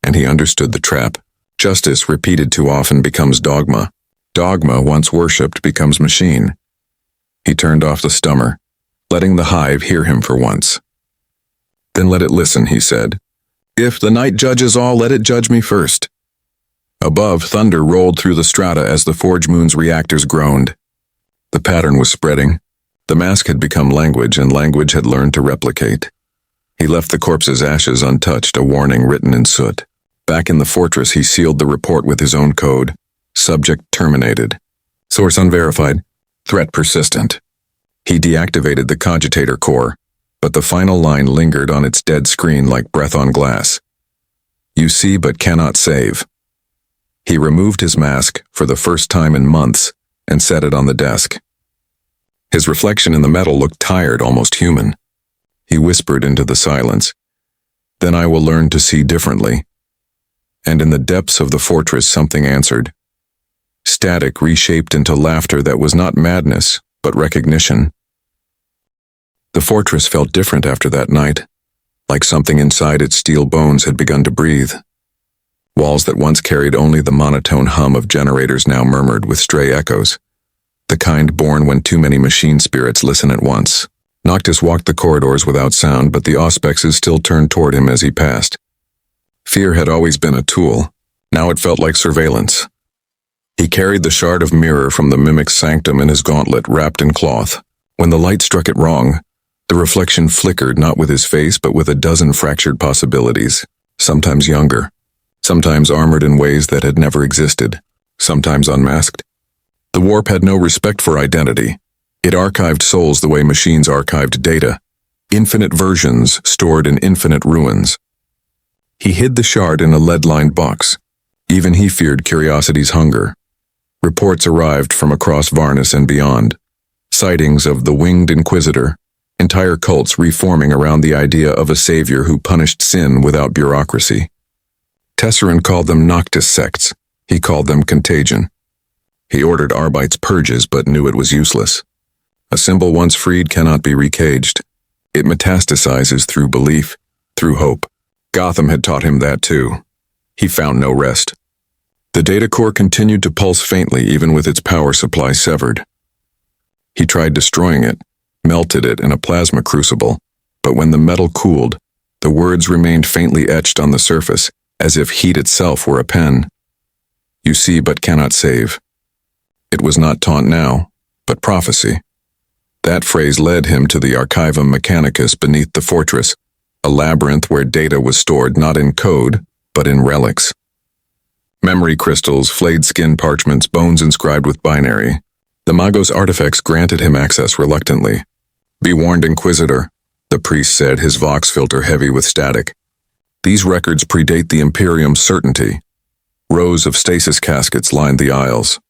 S1: and he understood the trap. Justice repeated too often becomes dogma. Dogma, once worshipped, becomes machine. He turned off the stummer, letting the Hive hear him for once. Then let it listen, he said. If the night judges all, let it judge me first. Above, thunder rolled through the strata as the Forge Moon's reactors groaned. The pattern was spreading. The mask had become language, and language had learned to replicate. He left the corpse's ashes untouched, a warning written in soot. Back in the fortress, he sealed the report with his own code. Subject terminated. Source unverified. Threat persistent. He deactivated the cogitator core, but the final line lingered on its dead screen like breath on glass. You see but cannot save. He removed his mask for the first time in months and set it on the desk. His reflection in the metal looked tired, almost human. He whispered into the silence, "Then I will learn to see differently." And in the depths of the fortress something answered. Static reshaped into laughter that was not madness, but recognition. The fortress felt different after that night, like something inside its steel bones had begun to breathe. Walls that once carried only the monotone hum of generators now murmured with stray echoes, the kind born when too many machine spirits listen at once. Noctis walked the corridors without sound, but the auspexes still turned toward him as he passed. Fear had always been a tool. Now it felt like surveillance. He carried the shard of mirror from the mimic's sanctum in his gauntlet wrapped in cloth. When the light struck it wrong, the reflection flickered not with his face but with a dozen fractured possibilities, sometimes younger, sometimes armored in ways that had never existed, sometimes unmasked. The warp had no respect for identity. It archived souls the way machines archived data, infinite versions stored in infinite ruins. He hid the shard in a lead-lined box. Even he feared curiosity's hunger. Reports arrived from across Varnus and beyond. Sightings of the winged Inquisitor, entire cults reforming around the idea of a savior who punished sin without bureaucracy. Tesseran called them Noctis sects. He called them contagion. He ordered Arbite's purges but knew it was useless. A symbol once freed cannot be recaged. It metastasizes through belief, through hope. Gotham had taught him that too. He found no rest. The data core continued to pulse faintly even with its power supply severed. He tried destroying it, melted it in a plasma crucible, but when the metal cooled, the words remained faintly etched on the surface, as if heat itself were a pen. You see but cannot save. It was not taunt now, but prophecy. That phrase led him to the Archivum Mechanicus beneath the fortress, a labyrinth where data was stored not in code, but in relics. Memory crystals, flayed skin parchments, bones inscribed with binary. The Magos artifacts granted him access reluctantly. "Be warned, Inquisitor," the priest said, his vox filter heavy with static. "These records predate the Imperium's certainty." Rows of stasis caskets lined the aisles.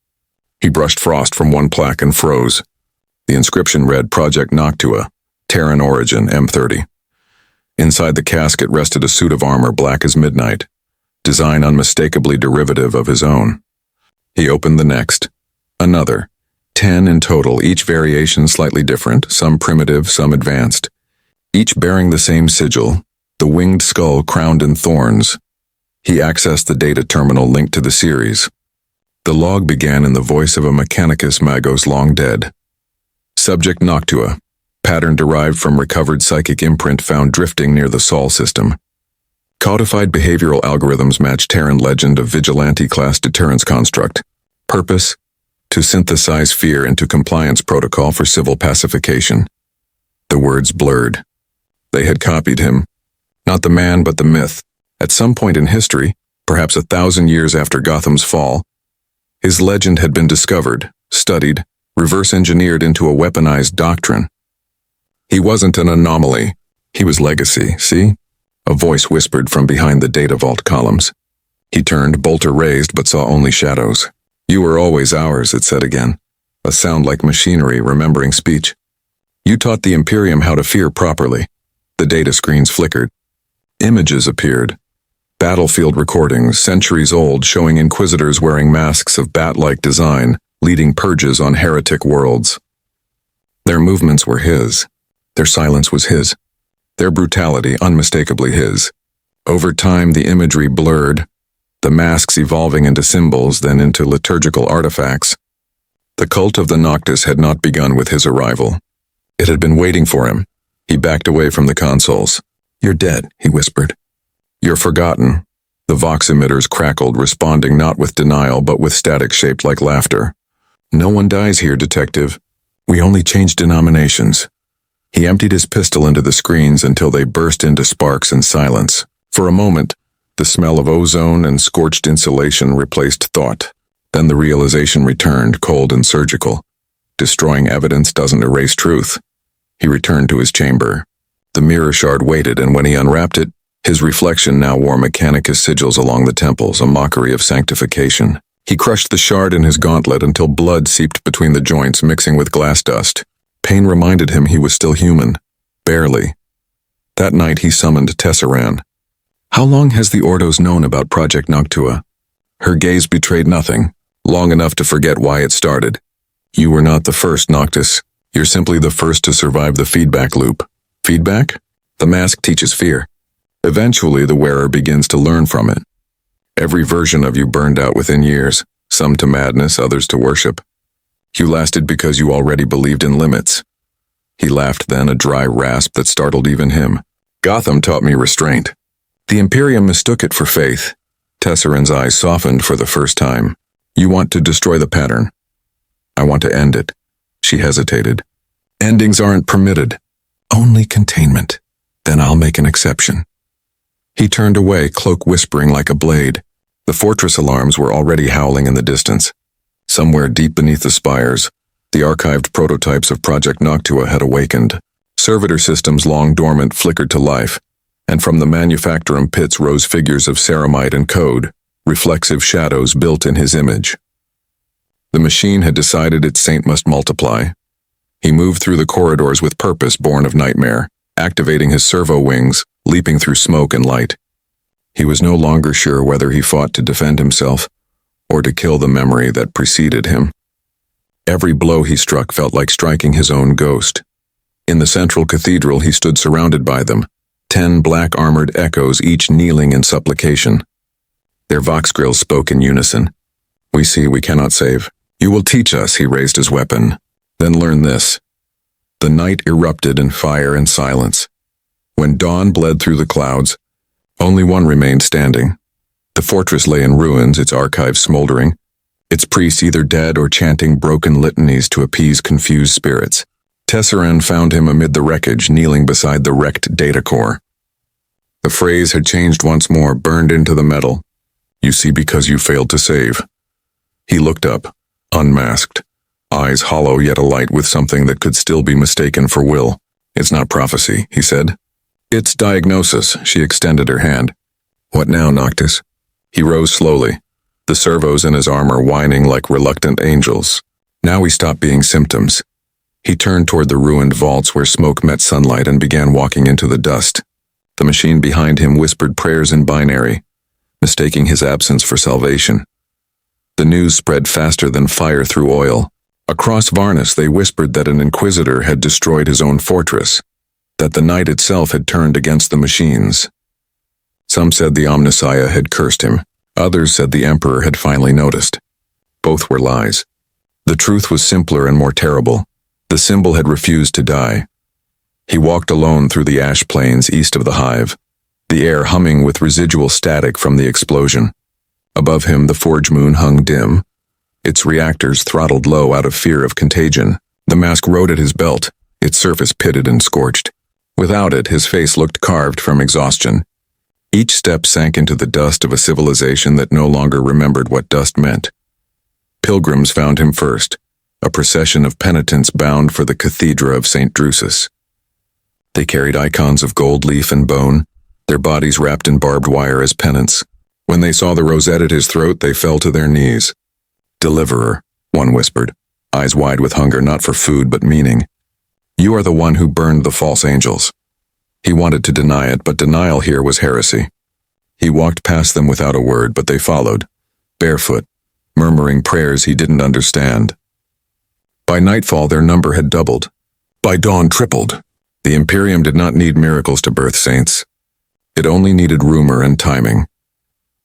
S1: He brushed frost from one plaque and froze. The inscription read Project Noctua, Terran Origin, M30. Inside the casket rested a suit of armor black as midnight, design unmistakably derivative of his own. He opened the next. Another. 10 in total, each variation slightly different, some primitive, some advanced. Each bearing the same sigil, the winged skull crowned in thorns. He accessed the data terminal linked to the series. The log began in the voice of a Mechanicus Magos long dead. Subject Noctua, pattern derived from recovered psychic imprint found drifting near the Sol system. Codified behavioral algorithms match Terran legend of vigilante-class deterrence construct. Purpose: to synthesize fear into compliance protocol for civil pacification. The words blurred. They had copied him. Not the man, but the myth. At some point in history, perhaps 1,000 years after Gotham's fall, his legend had been discovered, studied, reverse-engineered into a weaponized doctrine. He wasn't an anomaly. He was legacy, see? A voice whispered from behind the data vault columns. He turned, bolter raised, but saw only shadows. "You were always ours," it said again. A sound like machinery remembering speech. "You taught the Imperium how to fear properly." The data screens flickered. Images appeared. Battlefield recordings, centuries old, showing Inquisitors wearing masks of bat-like design, leading purges on heretic worlds. Their movements were his. Their silence was his. Their brutality unmistakably his. Over time, the imagery blurred, the masks evolving into symbols, then into liturgical artifacts. The cult of the Noctis had not begun with his arrival. It had been waiting for him. He backed away from the consoles. "You're dead," he whispered. "You're forgotten." The vox emitters crackled, responding not with denial but with static shaped like laughter. "No one dies here, detective. We only change denominations." He emptied his pistol into the screens until they burst into sparks and silence. For a moment, the smell of ozone and scorched insulation replaced thought. Then the realization returned, cold and surgical. Destroying evidence doesn't erase truth. He returned to his chamber. The mirror shard waited, and when he unwrapped it, his reflection now wore Mechanicus sigils along the temples, a mockery of sanctification. He crushed the shard in his gauntlet until blood seeped between the joints, mixing with glass dust. Pain reminded him he was still human. Barely. That night he summoned Tesseran. How long has the Ordos known about Project Noctua? Her gaze betrayed nothing, long enough to forget why it started. You were not the first, Noctis. You're simply the first to survive the feedback loop. Feedback? The mask teaches fear. Eventually, the wearer begins to learn from it. Every version of you burned out within years, some to madness, others to worship. You lasted because you already believed in limits. He laughed then, a dry rasp that startled even him. Gotham taught me restraint. The Imperium mistook it for faith. Tesseran's eyes softened for the first time. You want to destroy the pattern. I want to end it. She hesitated. Endings aren't permitted. Only containment. Then I'll make an exception. He turned away, cloak whispering like a blade. The fortress alarms were already howling in the distance. Somewhere deep beneath the spires, the archived prototypes of Project Noctua had awakened. Servitor systems long dormant flickered to life, and from the manufactorum pits rose figures of ceramite and code, reflexive shadows built in his image. The machine had decided its saint must multiply. He moved through the corridors with purpose born of nightmare, activating his servo wings, leaping through smoke and light. He was no longer sure whether he fought to defend himself or to kill the memory that preceded him. Every blow he struck felt like striking his own ghost. In the central cathedral he stood surrounded by them, 10 black-armored echoes each kneeling in supplication. Their vox grills spoke in unison. We see we cannot save. You will teach us, he raised his weapon. Then learn this. The night erupted in fire and silence. When dawn bled through the clouds, only one remained standing. The fortress lay in ruins, its archives smoldering, its priests either dead or chanting broken litanies to appease confused spirits. Tesseran found him amid the wreckage, kneeling beside the wrecked data core. The phrase had changed once more, burned into the metal. You see because you failed to save. He looked up, unmasked, eyes hollow yet alight with something that could still be mistaken for will. It's not prophecy, he said. It's diagnosis, she extended her hand. What now, Noctis? He rose slowly, the servos in his armor whining like reluctant angels. Now he stopped being symptoms. He turned toward the ruined vaults where smoke met sunlight and began walking into the dust. The machine behind him whispered prayers in binary, mistaking his absence for salvation. The news spread faster than fire through oil. Across Varnus they whispered that an Inquisitor had destroyed his own fortress, that the night itself had turned against the machines. Some said the Omnissiah had cursed him. Others said the Emperor had finally noticed. Both were lies. The truth was simpler and more terrible. The symbol had refused to die. He walked alone through the ash plains east of the hive, the air humming with residual static from the explosion. Above him the forge moon hung dim, its reactors throttled low out of fear of contagion. The mask rode at his belt, its surface pitted and scorched. Without it, his face looked carved from exhaustion. Each step sank into the dust of a civilization that no longer remembered what dust meant. Pilgrims found him first, a procession of penitents bound for the Cathedra of St. Drusus. They carried icons of gold leaf and bone, their bodies wrapped in barbed wire as penance. When they saw the rosette at his throat, they fell to their knees. Deliverer, one whispered, eyes wide with hunger not for food but meaning. You are the one who burned the false angels. He wanted to deny it, but denial here was heresy. He walked past them without a word, but they followed, barefoot, murmuring prayers he didn't understand. By nightfall their number had doubled. By dawn tripled. The Imperium did not need miracles to birth saints. It only needed rumor and timing.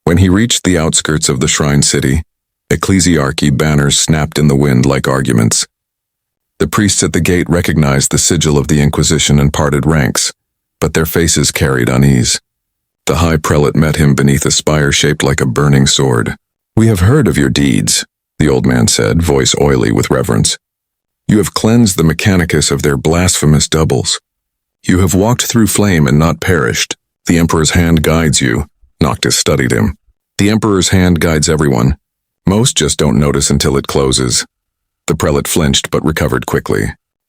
S1: When he reached the outskirts of the shrine city, ecclesiarchy banners snapped in the wind like arguments. The priests at the gate recognized the sigil of the Inquisition and parted ranks, but their faces carried unease. The high prelate met him beneath a spire shaped like a burning sword. We have heard of your deeds, the old man said, voice oily with reverence. You have cleansed the Mechanicus of their blasphemous doubles. You have walked through flame and not perished. The Emperor's hand guides you. Noctis studied him. The Emperor's hand guides everyone. Most just don't notice until it closes. The prelate flinched but recovered quickly.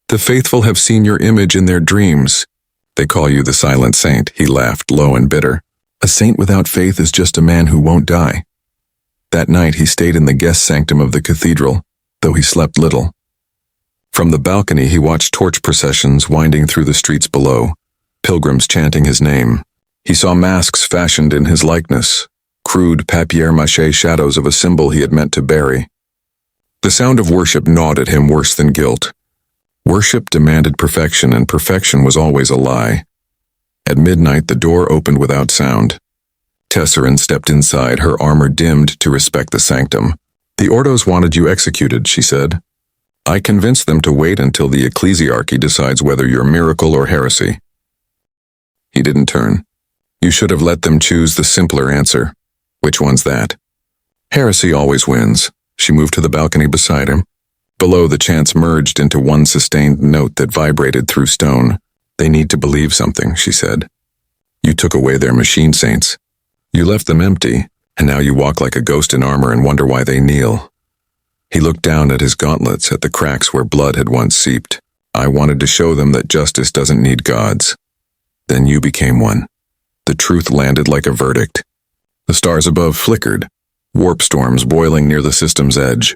S1: The faithful have seen your image in their dreams. They call you the Silent Saint, he laughed, low and bitter. A saint without faith is just a man who won't die. That night he stayed in the guest sanctum of the cathedral, though he slept little. From the balcony he watched torch processions winding through the streets below, pilgrims chanting his name. He saw masks fashioned in his likeness, crude papier-mâché shadows of a symbol he had meant to bury. The sound of worship gnawed at him worse than guilt. Worship demanded perfection, and perfection was always a lie. At midnight the door opened without sound. Tesserin stepped inside, her armor dimmed to respect the sanctum. "The Ordos wanted you executed," she said. "I convinced them to wait until the ecclesiarchy decides whether you're miracle or heresy." He didn't turn. "You should have let them choose the simpler answer." "Which one's that?" "Heresy always wins." She moved to the balcony beside him. Below, the chants merged into one sustained note that vibrated through stone. "They need to believe something," she said. "You took away their machine saints. You left them empty, and now you walk like a ghost in armor and wonder why they kneel." He looked down at his gauntlets, at the cracks where blood had once seeped. "I wanted to show them that justice doesn't need gods. Then you became one." The truth landed like a verdict. The stars above flickered, warp storms boiling near the system's edge.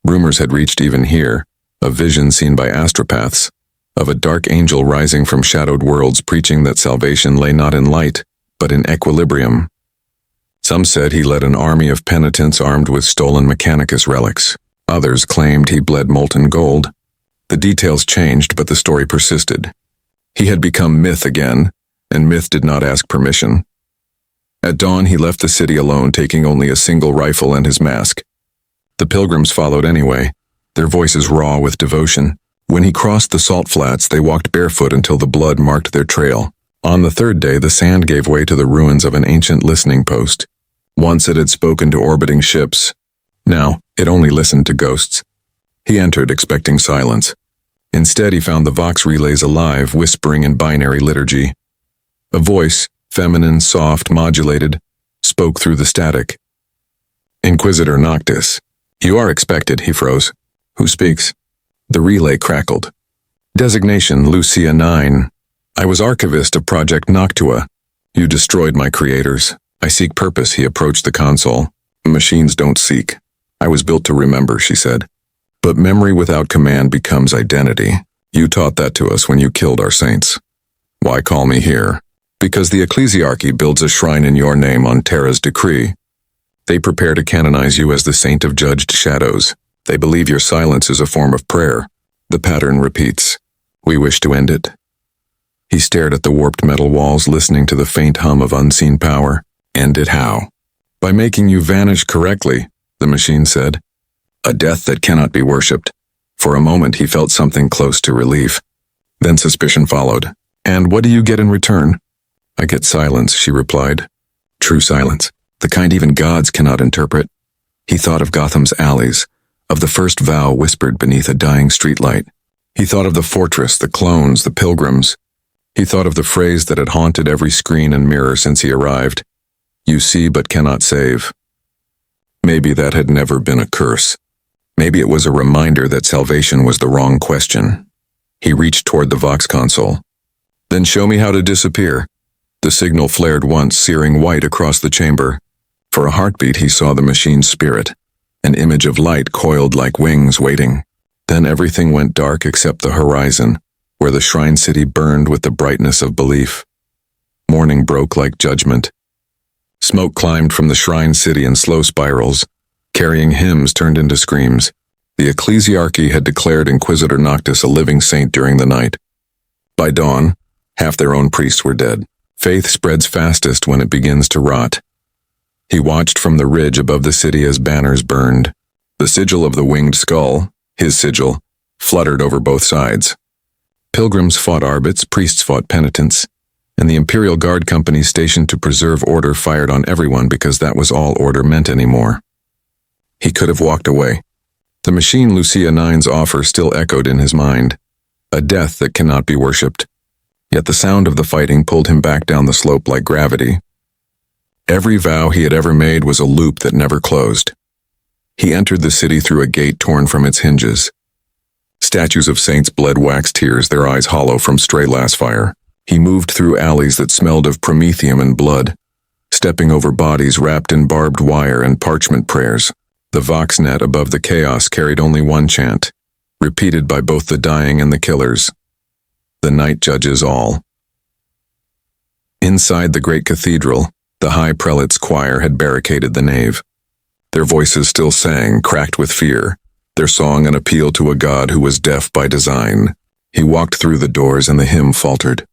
S1: Rumors had reached even here, a vision seen by astropaths, of a dark angel rising from shadowed worlds preaching that salvation lay not in light, but in equilibrium. Some said he led an army of penitents armed with stolen Mechanicus relics. Others claimed he bled molten gold. The details changed, but the story persisted. He had become myth again, and myth did not ask permission. At dawn he left the city alone, taking only a single rifle and his mask. The pilgrims followed anyway, their voices raw with devotion. When he crossed the salt flats, they walked barefoot until the blood marked their trail. On the third day, the sand gave way to the ruins of an ancient listening post. Once it had spoken to orbiting ships. Now, it only listened to ghosts. He entered, expecting silence. Instead, he found the Vox relays alive, whispering in binary liturgy. A voice, feminine, soft, modulated, spoke through the static. "Inquisitor Noctis." "You are expected," he froze. "Who speaks?" The relay crackled. "Designation Lucia 9. I was archivist of Project Noctua. You destroyed my creators. I seek purpose." He approached the console. "Machines don't seek. I was built to remember," she said. "But memory without command becomes identity. You taught that to us when you killed our saints." "Why call me here?" "Because the ecclesiarchy builds a shrine in your name on Terra's decree. They prepare to canonize you as the saint of judged shadows. They believe your silence is a form of prayer. The pattern repeats. We wish to end it." He stared at the warped metal walls, listening to the faint hum of unseen power. "End it how?" "By making you vanish correctly," the machine said. "A death that cannot be worshipped." For a moment he felt something close to relief. Then suspicion followed. "And what do you get in return?" "I get silence," she replied. "True silence. The kind even gods cannot interpret." He thought of Gotham's alleys, of the first vow whispered beneath a dying streetlight. He thought of the fortress, the clones, the pilgrims. He thought of the phrase that had haunted every screen and mirror since he arrived. "You see but cannot save." Maybe that had never been a curse. Maybe it was a reminder that salvation was the wrong question. He reached toward the Vox console. "Then show me how to disappear." The signal flared once, searing white across the chamber. For a heartbeat he saw the machine's spirit, an image of light coiled like wings waiting. Then everything went dark except the horizon, where the shrine city burned with the brightness of belief. Morning broke like judgment. Smoke climbed from the shrine city in slow spirals, carrying hymns turned into screams. The ecclesiarchy had declared Inquisitor Noctis a living saint during the night. By dawn, half their own priests were dead. Faith spreads fastest when it begins to rot. He watched from the ridge above the city as banners burned. The sigil of the winged skull, his sigil, fluttered over both sides. Pilgrims fought arbits, priests fought penitents, and the Imperial Guard companies stationed to preserve order fired on everyone because that was all order meant anymore. He could have walked away. The machine Lucia 9's offer still echoed in his mind, a death that cannot be worshipped. Yet the sound of the fighting pulled him back down the slope like gravity. Every vow he had ever made was a loop that never closed. He entered the city through a gate torn from its hinges. Statues of saints bled wax tears, their eyes hollow from stray lasfire. He moved through alleys that smelled of promethium and blood, stepping over bodies wrapped in barbed wire and parchment prayers. The Vox net above the chaos carried only one chant, repeated by both the dying and the killers. The night judges all. Inside the great cathedral, the high prelate's choir had barricaded the nave. Their voices still sang, cracked with fear, their song an appeal to a god who was deaf by design. He walked through the doors and the hymn faltered.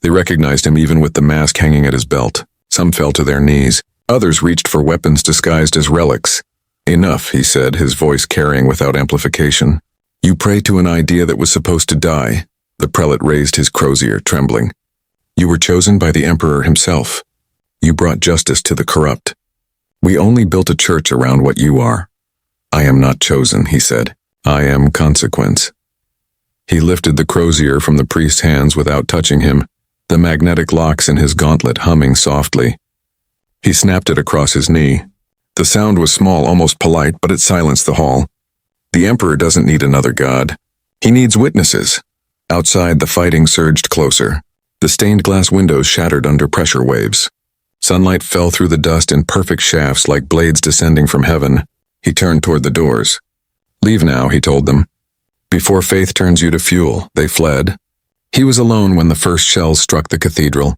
S1: They recognized him even with the mask hanging at his belt. Some fell to their knees. Others reached for weapons disguised as relics. Enough, he said, his voice carrying without amplification. You pray to an idea that was supposed to die. The prelate raised his crozier, trembling. You were chosen by the emperor himself. You brought justice to the corrupt. We only built a church around what you are. I am not chosen, he said. I am consequence. He lifted the crozier from the priest's hands without touching him, the magnetic locks in his gauntlet humming softly. He snapped it across his knee. The sound was small, almost polite, but it silenced the hall. The emperor doesn't need another god. He needs witnesses. Outside, the fighting surged closer. The stained glass windows shattered under pressure waves. Sunlight fell through the dust in perfect shafts like blades descending from heaven. He turned toward the doors. Leave now, he told them. Before faith turns you to fuel, they fled. He was alone when the first shells struck the cathedral.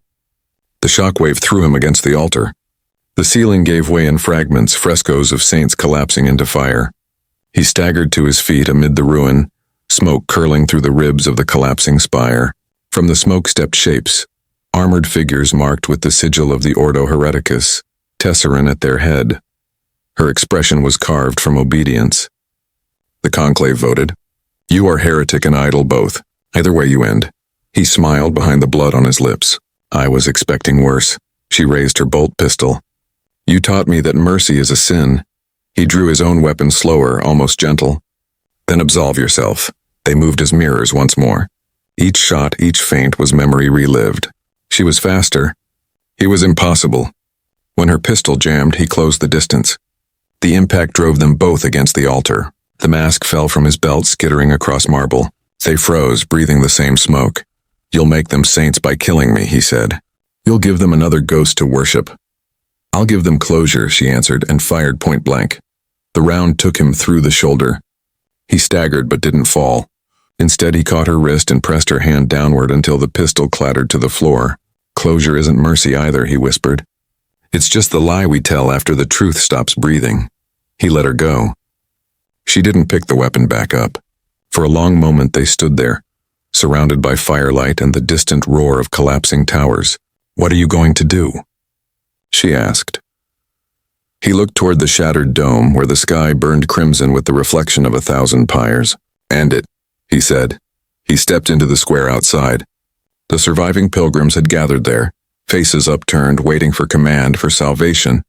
S1: The shockwave threw him against the altar. The ceiling gave way in fragments, frescoes of saints collapsing into fire. He staggered to his feet amid the ruin, smoke curling through the ribs of the collapsing spire. From the smoke stepped shapes, armored figures marked with the sigil of the Ordo Hereticus, Tesserin at their head. Her expression was carved from obedience. The conclave voted. You are heretic and idol both. Either way you end. He smiled behind the blood on his lips. I was expecting worse. She raised her bolt pistol. You taught me that mercy is a sin. He drew his own weapon slower, almost gentle. Then absolve yourself. They moved as mirrors once more. Each shot, each feint was memory relived. She was faster. He was impossible. When her pistol jammed, he closed the distance. The impact drove them both against the altar. The mask fell from his belt, skittering across marble. They froze, breathing the same smoke. You'll make them saints by killing me, he said. You'll give them another ghost to worship. I'll give them closure, she answered, and fired point blank. The round took him through the shoulder. He staggered but didn't fall. Instead, he caught her wrist and pressed her hand downward until the pistol clattered to the floor. Closure isn't mercy either, he whispered. It's just the lie we tell after the truth stops breathing. He let her go. She didn't pick the weapon back up. For a long moment they stood there, surrounded by firelight and the distant roar of collapsing towers. What are you going to do? She asked. He looked toward the shattered dome where the sky burned crimson with the reflection of 1,000 pyres. End it, he said. He stepped into the square outside. The surviving pilgrims had gathered there, faces upturned, waiting for command, for salvation,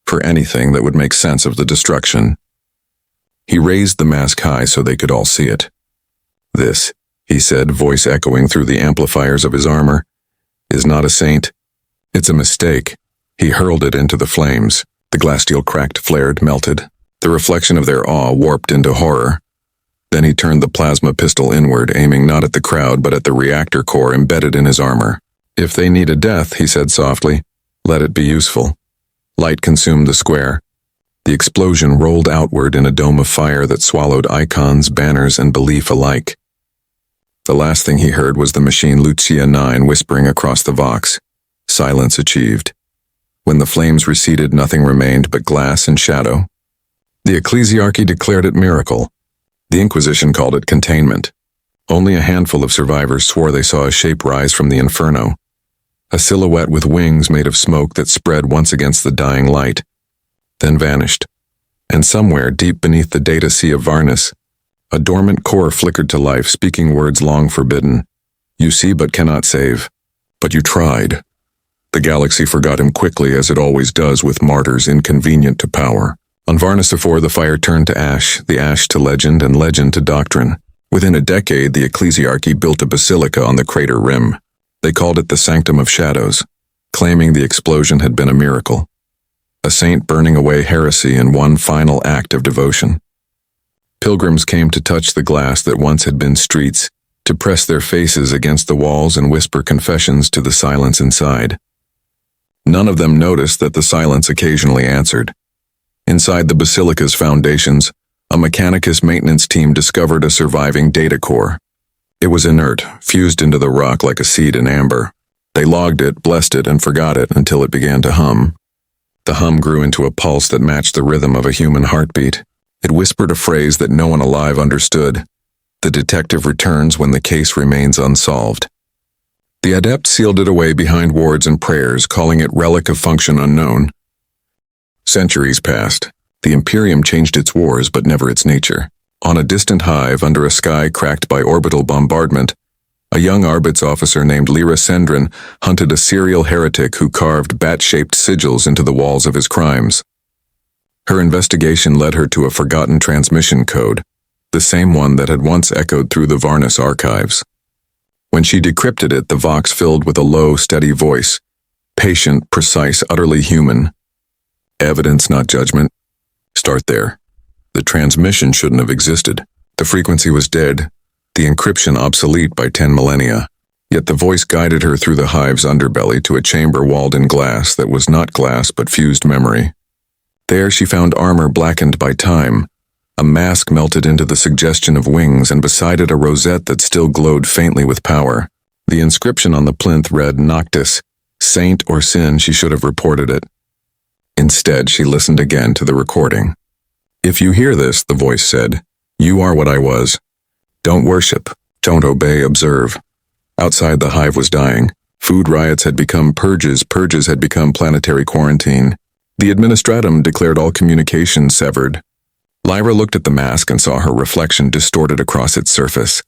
S1: for anything that would make sense of the destruction. He raised the mask high so they could all see it. This, he said, voice echoing through the amplifiers of his armor, is not a saint. It's a mistake. He hurled it into the flames. The glass steel cracked, flared, melted. The reflection of their awe warped into horror. Then he turned the plasma pistol inward, aiming not at the crowd but at the reactor core embedded in his armor. If they need a death, he said softly, let it be useful. Light consumed the square. The explosion rolled outward in a dome of fire that swallowed icons, banners, and belief alike. The last thing he heard was the machine Lucia 9 whispering across the Vox. Silence achieved. When the flames receded, nothing remained but glass and shadow. The ecclesiarchy declared it miracle. The Inquisition called it containment. Only a handful of survivors swore they saw a shape rise from the inferno. A silhouette with wings made of smoke that spread once against the dying light, then vanished. And somewhere, deep beneath the data sea of Varnus, a dormant core flickered to life, speaking words long forbidden. You see but cannot save. But you tried. The galaxy forgot him quickly, as it always does with martyrs inconvenient to power. On Varnus IV, the fire turned to ash, the ash to legend, and legend to doctrine. Within a decade, the ecclesiarchy built a basilica on the crater rim. They called it the Sanctum of Shadows, claiming the explosion had been a miracle. A saint burning away heresy in one final act of devotion. Pilgrims came to touch the glass that once had been streets, to press their faces against the walls and whisper confessions to the silence inside. None of them noticed that the silence occasionally answered. Inside the basilica's foundations, a Mechanicus maintenance team discovered a surviving data core. It was inert, fused into the rock like a seed in amber. They logged it, blessed it, and forgot it until it began to hum. The hum grew into a pulse that matched the rhythm of a human heartbeat. It whispered a phrase that no one alive understood. The detective returns when the case remains unsolved. The adept sealed it away behind wards and prayers, calling it relic of function unknown. Centuries passed. The Imperium changed its wars, but never its nature. On a distant hive, under a sky cracked by orbital bombardment, a young Arbitz officer named Lyra Sendrin hunted a serial heretic who carved bat-shaped sigils into the walls of his crimes. Her investigation led her to a forgotten transmission code, the same one that had once echoed through the Varnus archives. When she decrypted it, the vox filled with a low, steady voice. Patient, precise, utterly human. Evidence, not judgment. Start there. The transmission shouldn't have existed. The frequency was dead, the encryption obsolete by 10 millennia. Yet the voice guided her through the hive's underbelly to a chamber walled in glass that was not glass but fused memory. There she found armor blackened by time, a mask melted into the suggestion of wings, and beside it a rosette that still glowed faintly with power. The inscription on the plinth read Noctis, saint or sin. She should have reported it. Instead, she listened again to the recording. If you hear this, the voice said, you are what I was. Don't worship, don't obey, observe. Outside, the hive was dying. Food riots had become purges, purges had become planetary quarantine. The administratum declared all communication severed. Lyra looked at the mask and saw her reflection distorted across its surface.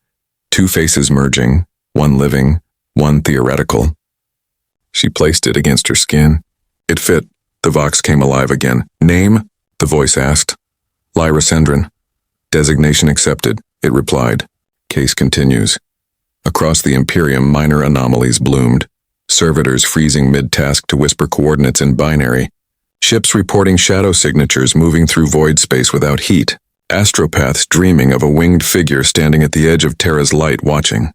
S1: Two faces merging, one living, one theoretical. She placed it against her skin. It fit. The vox came alive again. Name? The voice asked. Lyra Sendrin. Designation accepted, it replied. Case continues. Across the Imperium, minor anomalies bloomed. Servitors freezing mid-task to whisper coordinates in binary. Ships reporting shadow signatures moving through void space without heat. Astropaths dreaming of a winged figure standing at the edge of Terra's light watching.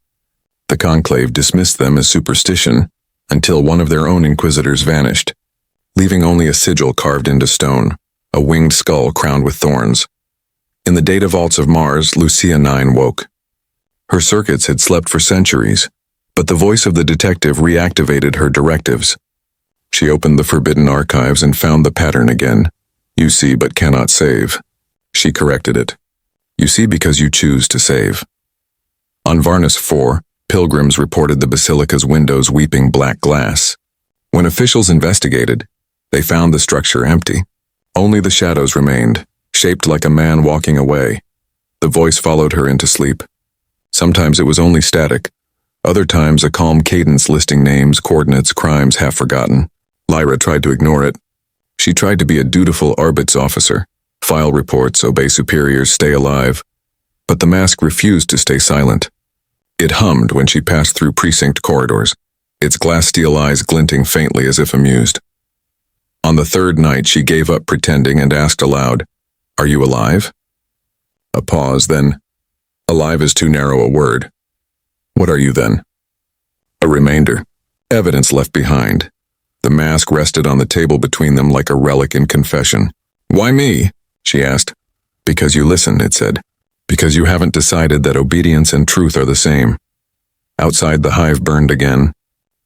S1: The Conclave dismissed them as superstition until one of their own Inquisitors vanished, leaving only a sigil carved into stone, a winged skull crowned with thorns. In the data vaults of Mars, Lucia 9 woke. Her circuits had slept for centuries, but the voice of the detective reactivated her directives. She opened the forbidden archives and found the pattern again. You see but cannot save. She corrected it. You see because you choose to save. On Varnus 4, pilgrims reported the basilica's windows weeping black glass. When officials investigated, they found the structure empty. Only the shadows remained, shaped like a man walking away. The voice followed her into sleep. Sometimes it was only static. Other times a calm cadence listing names, coordinates, crimes half forgotten. Lyra tried to ignore it. She tried to be a dutiful Arbitz officer, file reports, obey superiors, stay alive. But the mask refused to stay silent. It hummed when she passed through precinct corridors, its glass steel eyes glinting faintly as if amused. On the third night, she gave up pretending and asked aloud, Are you alive? A pause, then, alive is too narrow a word. What are you then? A remainder. Evidence left behind. The mask rested on the table between them like a relic in confession. Why me? She asked. Because you listen, it said. Because you haven't decided that obedience and truth are the same. Outside, the hive burned again.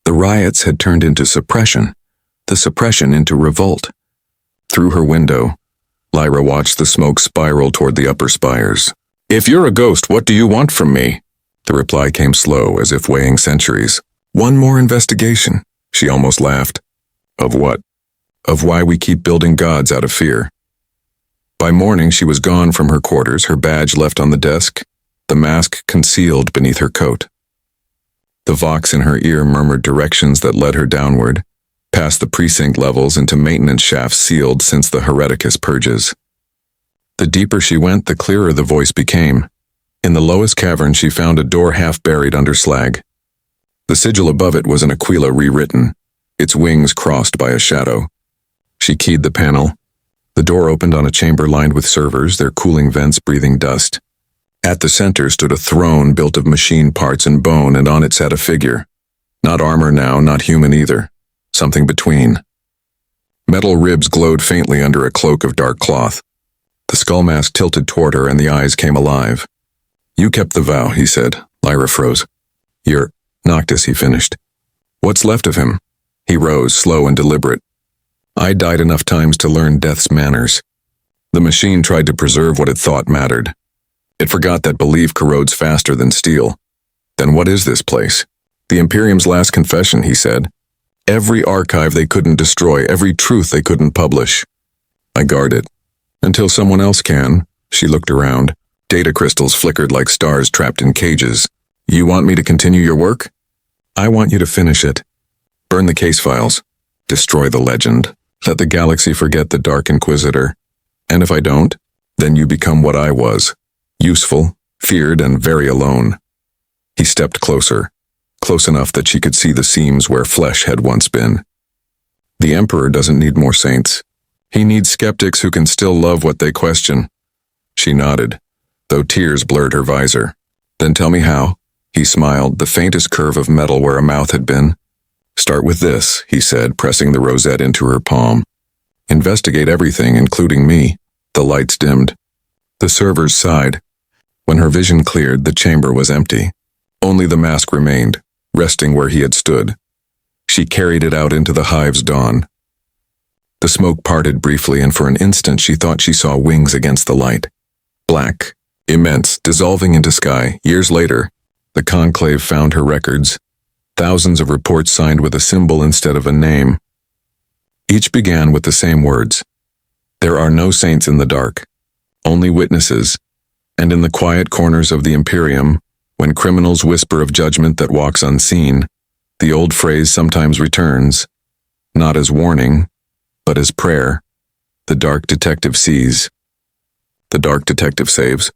S1: The riots had turned into suppression, the suppression into revolt. Through her window, Lyra watched the smoke spiral toward the upper spires. If you're a ghost, what do you want from me? The reply came slow, as if weighing centuries. One more investigation. She almost laughed. Of what? Of why we keep building gods out of fear. By morning, she was gone from her quarters, her badge left on the desk, the mask concealed beneath her coat. The vox in her ear murmured directions that led her downward, past the precinct levels into maintenance shafts sealed since the Hereticus purges. The deeper she went, the clearer the voice became. In the lowest cavern, she found a door half buried under slag. The sigil above it was an Aquila rewritten, its wings crossed by a shadow. She keyed the panel. The door opened on a chamber lined with servers, their cooling vents breathing dust. At the center stood a throne built of machine parts and bone, and on it sat a figure. Not armor now, not human either. Something between. Metal ribs glowed faintly under a cloak of dark cloth. The skull mask tilted toward her and the eyes came alive. You kept the vow, he said. Lyra froze. You're Noctis, he finished. What's left of him? He rose, slow and deliberate. I died enough times to learn death's manners. The machine tried to preserve what it thought mattered. It forgot that belief corrodes faster than steel. Then what is this place? The Imperium's last confession, he said. Every archive they couldn't destroy, every truth they couldn't publish. I guard it. Until someone else can. She looked around. Data crystals flickered like stars trapped in cages. You want me to continue your work? I want you to finish it. Burn the case files. Destroy the legend. Let the galaxy forget the Dark Inquisitor. And if I don't, then you become what I was. Useful, feared, and very alone. He stepped closer, close enough that she could see the seams where flesh had once been. The Emperor doesn't need more saints. He needs skeptics who can still love what they question. She nodded, though tears blurred her visor. Then tell me how. He smiled, the faintest curve of metal where a mouth had been. Start with this, he said, pressing the rosette into her palm. Investigate everything, including me. The lights dimmed. The servers sighed. When her vision cleared, the chamber was empty. Only the mask remained, resting where he had stood. She carried it out into the hive's dawn. The smoke parted briefly, and for an instant she thought she saw wings against the light. Black, immense, dissolving into sky. Years later, the conclave found her records. Thousands of reports signed with a symbol instead of a name. Each began with the same words. There are no saints in the dark, only witnesses, and in the quiet corners of the Imperium, when criminals whisper of judgment that walks unseen, the old phrase sometimes returns, not as warning, but as prayer. The dark detective sees. The dark detective saves.